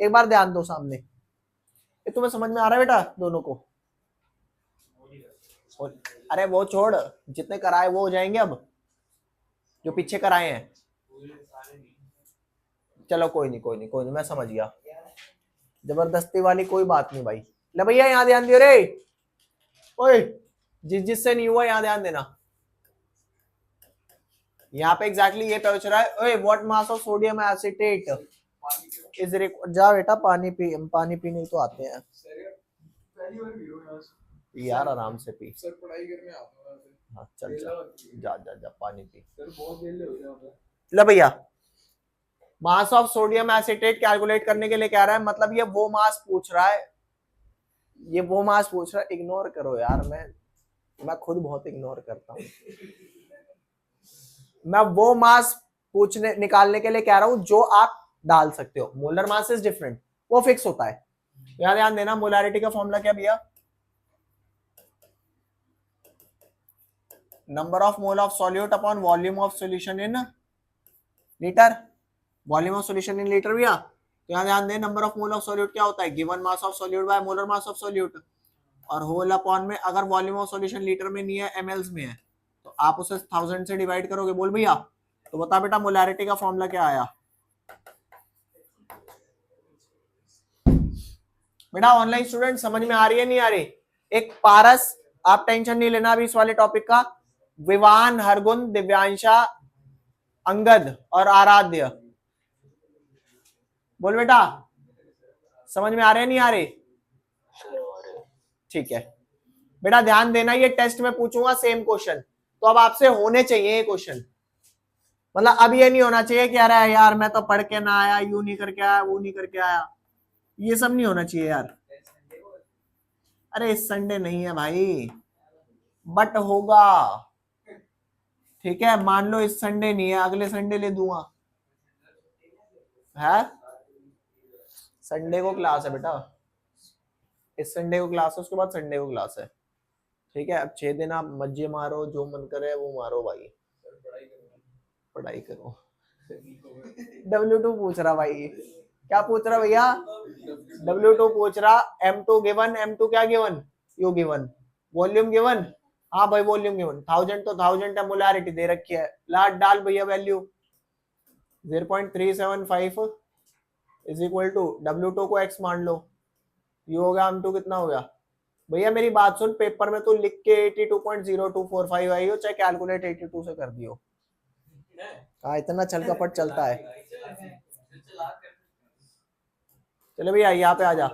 एक बार ध्यान दो सामने। ये तुम्हें समझ में आ रहा है बेटा दोनों को? अरे वो छोड़, जितने कराए वो हो जाएंगे अब, जो पीछे कराए हैं। चलो कोई नहीं, मैं समझ गया। जबरदस्ती वाली कोई बात नहीं भाई। ले भैया यहाँ ध्यान दियो रे, ओए जिससे नहीं हुआ यहाँ ध्यान देना। यहाँ पे एग्जैक्टली ये पूछ रहा है, ओए what mass of sodium acetate is जा बेटा पानी पीने ही तो आते हैं पहली बार पी रहा हूं यहाँ से। यार, आराम से पी। सर पढ़ाई करने आता हूँ। हाँ चल जा पानी पी। सर बहुत देर हो गया। ले भैया, mass of sodium acetate calculate करने के लिए कह रहा है, मतलब ये वो मास पूछ रहा है, इग्नोर करो यार। मैं खुद बहुत इग्नोर करता हूँ। मैं वो मास निकालने के लिए कह रहा हूं जो आप डाल सकते हो। मोलर मास इज डिफरेंट, वो फिक्स होता है। यहां ध्यान देना, मोलारिटी का फॉर्मूला क्या भैया? Number of mole of solute upon volume of solution in litre. Volume of solution in litre भैया। तो यहां ध्यान दें, number of mole of solute क्या होता है? Given mass of solute bye molar mass of solute. और होल अपॉन में, अगर वॉल्यूम ऑफ सॉल्यूशन लीटर में नहीं है, ml में है, तो आप उसे 1000 से डिवाइड करोगे। बोल भैया। तो बता बेटा मोलारिटी का फॉर्मूला क्या आया बेटा? ऑनलाइन स्टूडेंट समझ में आ रही है नहीं आ रही? एक पारस, आप टेंशन नहीं लेना अभी इस वाले टॉपिक का। विवान, हरगुन, दिव्यांशा, अंगद और आराध्य, बोल बेटा समझ में आ रहे नहीं आ रहे? ठीक है बेटा, ध्यान देना, ये टेस्ट में पूछूंगा सेम क्वेश्चन, तो अब आपसे होने चाहिए ये क्वेश्चन। मतलब अब ये नहीं होना चाहिए कि अरे यार मैं तो पढ़ के ना आया, यू नहीं करके आया, वो नहीं करके आया, ये सब नहीं होना चाहिए यार। अरे इस संडे नहीं है भाई, बट होगा, ठीक है। मान लो इस संडे नहीं है, अगले संडे ले दूंगा। है संडे को क्लास है बेटा, इस संडे को क्लास है, उसके बाद संडे को क्लास है, ठीक है। अब 6 दिन आप मजे मारो, जो मन करे वो मारो भाई, पढ़ाई करो। W2 पूछ रहा भाई, क्या पूछ रहा भैया? W2 पूछ रहा। M2 गिवन, M2 क्या given? You given. Volume given, हाँ भाई वॉल्यूम गिवन। 1000 तो 1000 है, मोलारिटी दे रखी है, लाट डाल भैया value. 0.375 is equal to W2 को x मान लो, यू हो गया M2 कितना हो गया भैया? मेरी बात सुन, पेपर में तो लिख के 82.0245 आई हो, चाहे कैलकुलेट 82 से कर दियो। हाँ इतना छल कपट चलता है। चलो भैया यहाँ पे आ जा।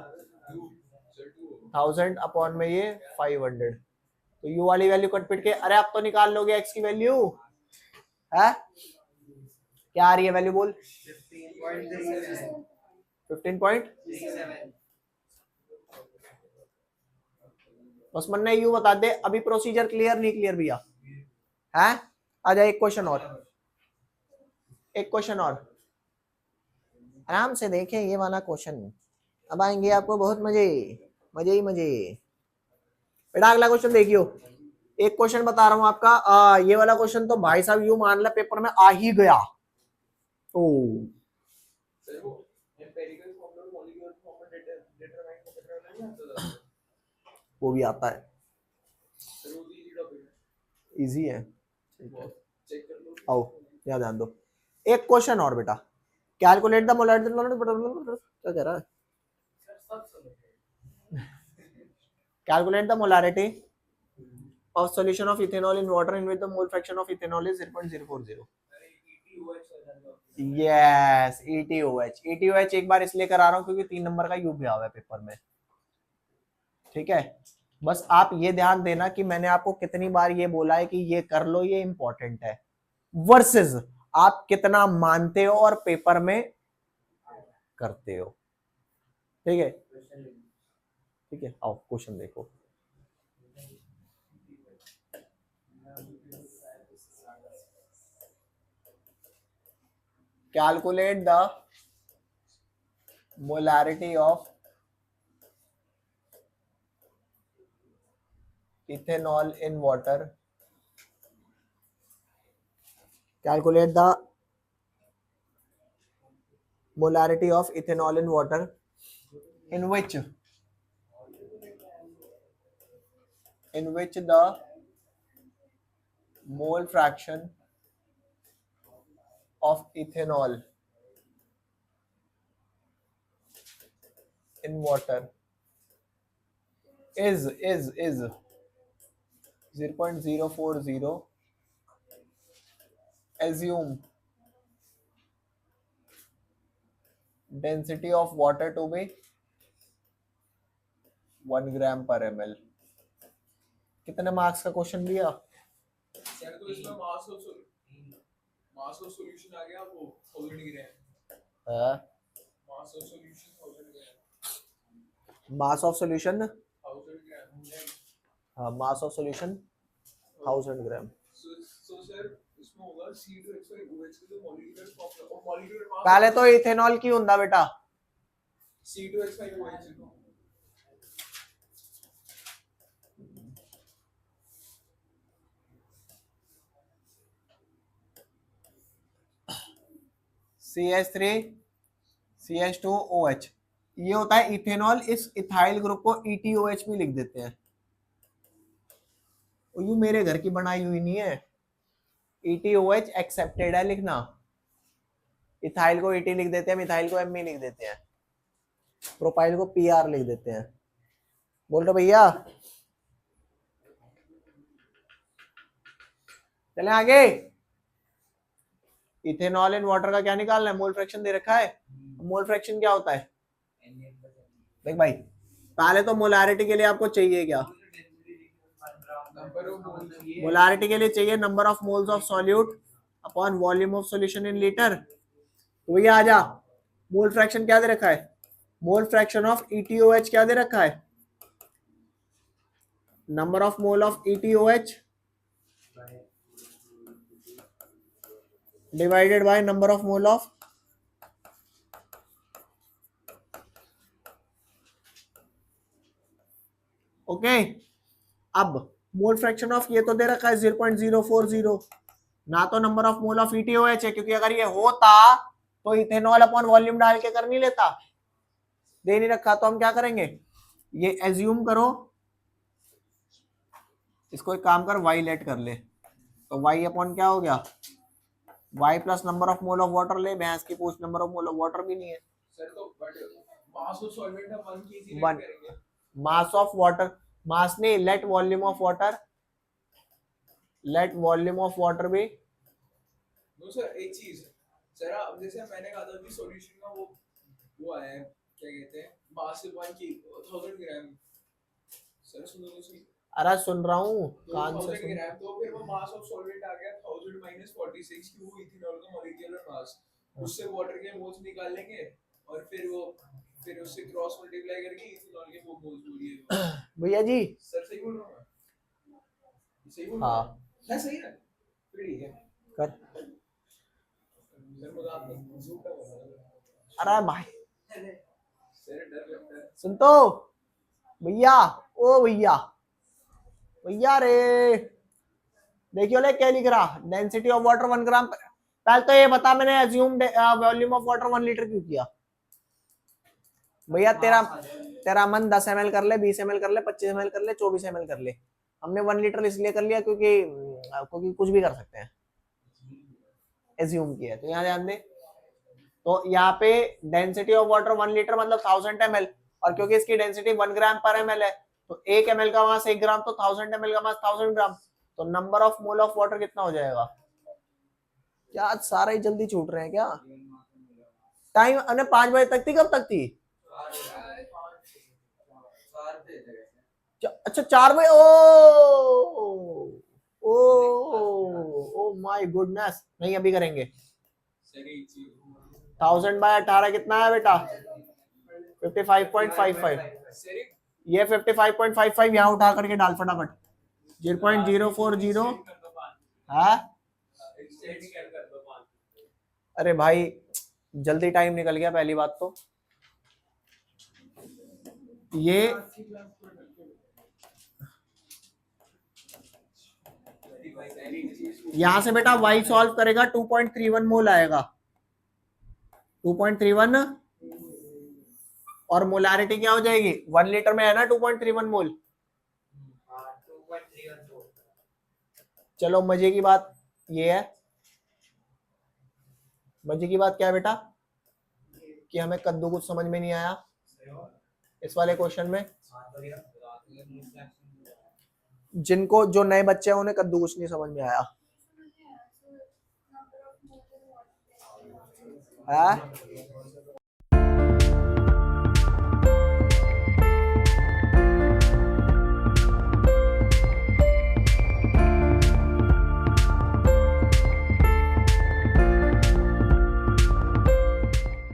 1000 अपॉन में ये 500, तो यू वाली वैल्यू कट पिट के, अरे आप तो निकाल लोगे x की वैल्यू है? क्या आ रही है वैल्यू बोल? 15.37। बस मन ने यू बता दे। अभी प्रोसीजर क्लियर नहीं क्लियर भैया? है आ जाए, एक क्वेश्चन और, आराम से देखें ये वाला क्वेश्चन। अब आएंगे आपको बहुत मजे ही मजे। बेटा अगला क्वेश्चन देखियो, एक क्वेश्चन बता रहा हूं आपका, ये वाला क्वेश्चन तो भाई साहब यूं मान ला पेपर में आ ही गया। ओ सर वो empirical formula molecular formula determine करने वाला नहीं आता था वो भी आता है, सर वो इजी टॉपिक इजी है। है चेक कर लो आओ यहाँ ध्यान दो। एक क्वेश्चन और बेटा, कैलकुलेट द मोलैरिटी, क्या कह रहा है, सर सब समझ calculate the molarity of solution of ethanol in water in which the mole fraction of ethanol is 0.040। yes ETOH एक बार इसलिए करा रहा हूं क्योंकि 3 नंबर का यू भी आया है पेपर में, ठीक है। बस आप ये ध्यान देना कि मैंने आपको कितनी बार ये बोला है कि ये कर लो, ये इंपॉर्टेंट है, वर्सेस आप कितना मानते हो और पेपर में करते हो, ठीक है। ठीक है, आओ क्वेश्चन देखो। Calculate the molarity of ethanol in water. Calculate the molarity of ethanol in water in which the mole fraction of ethanol in water is 0.040. Assume density of water to be 1 gram per ml। कितने marks का question दिया sir तो इसमें mass of solution आ गया वो 1000 ग्राम है? Mass of solution 1000 gram mass of solution, 1000 ग्राम हाँ mass of solution 1000 gram. So sir इसमें होगा C2H5OH का जो मॉलिक्यूलर फॉर्मूला और मॉलिक्यूलर मास पहले तो इथेनॉल की हुंदा बेटा, C2H5OH CH3 CH2OH, ये होता है इथेनॉल। इस इथाइल ग्रुप को ETOH भी लिख देते हैं। ये मेरे घर की बनाई हुई नहीं है, ETOH एक्सेप्टेड है लिखना। इथाइल को ET लिख देते हैं, मिथाइल को ME लिख देते हैं, प्रोपाइल को PR लिख देते हैं। बोल रहे भैया, चले आगे। इथेनॉल इन वाटर का क्या निकालना है, मोल फ्रैक्शन दे रखा है। मोल फ्रैक्शन क्या होता है, देख भाई पहले तो मोलारिटी के लिए आपको चाहिए क्या, मोलारिटी के लिए चाहिए number of moles of solute upon volume of solution in litre. तो भैया आजा, मोल फ्रैक्शन क्या दे रखा है, मोल फ्रैक्शन ऑफ ETOH क्या दे रखा है, number of mole of ETOH divided by number of mole of okay. अब मोल फ्रैक्शन ऑफ ये तो दे रखा है 0.040, ना तो number of mole of ETOH है, क्योंकि अगर ये होता तो इथेनॉल अपॉन वॉल्यूम डाल के कर नहीं लेता, दे नहीं रखा। तो हम क्या करेंगे, ये एज्यूम करो, इसको एक काम कर y लेट कर ले, तो y अपॉन क्या हो गया, y plus number of mole of water ले, भैंस की पूछ number of mole of water भी नहीं है। सर तो बट मास ऑफ सॉल्वेंट है 1 kg One. करेंगे मास ऑफ वाटर, मास नहीं, let volume of water, let volume of water भी। नो सर एक चीज सर, अब जैसे मैंने कहा था कि सॉल्यूशन का वो आया है, क्या कहते हैं, मास 1 की 1000 ग्राम। सर सुनो तो सही, अरे सुन रहा हूँ, तो कान से 1000 सुन। ग्राम, तो फिर वो मास ऑफ सॉल्वेंट आ गया 1000 माइनस 46 की वो इथेनॉल का मॉलिक्यूलर मास, उससे वाटर के मोल्स निकाल लेंगे और फिर उससे क्रॉस मल्टीप्लाई करके इथेनॉल के वो मोल्स बोलिए। भैया जी सर सही बोल रहा हूँ मैं, सही बोल हाँ है सही ना, फिर ठीक है कर। सर मजाक नहीं, झूठा बोल रहा हूँ अरे भाई सर, डर लगता है। सुन तो भैया, ओ भैया, भैया रे देखियो ले क्या लिख रहा, डेंसिटी ऑफ वाटर 1 ग्राम। पहले तो ये बता, मैंने assume volume of water 1 litre क्यों किया भैया? तेरा मन 10 ml कर ले, 20 ml कर ले, 25 ml कर ले, 24 ml कर ले। हमने 1 लीटर इसलिए कर लिया क्योंकि कुछ भी कर सकते हैं, एज्यूम किया। तो यहाँ ध्यान दे, तो यहाँ पे डेंसिटी ऑफ वाटर 1 लीटर मतलब 1000 ml, और क्योंकि इसकी डेंसिटी 1 ग्राम पर ml है, तो 1 ml का मास 1 ग्राम, तो 1000 ml का मास 1000 ग्राम। तो number of mole of water कितना हो जाएगा? क्या आज सारे ही जल्दी छूट रहे हैं क्या? टाइम अने 5 बजे तक थी, कब तक थी? अच्छा 4 बजे। ओ ओ माय गुडनेस, नहीं अभी करेंगे। 1000 बाय 18 कितना है बेटा? 55.55। ये 55.55 यहाँ उठा करके डाल फटाफट। 0.040 है। अरे भाई जल्दी टाइम निकल गया पहली बात तो। ये यहां से बेटा y सॉल्व करेगा 2.31 मोल आएगा, 2.31, और मोलारिटी क्या हो जाएगी? 1 लीटर में है ना 2.31 मोल। चलो मजे की बात ये है, मजे की बात क्या है बेटा, कि हमें कद्दू कुछ समझ में नहीं आया इस वाले क्वेश्चन में। जिनको जो नए बच्चे हैं उन्हें कद्दू कुछ नहीं समझ में आया है?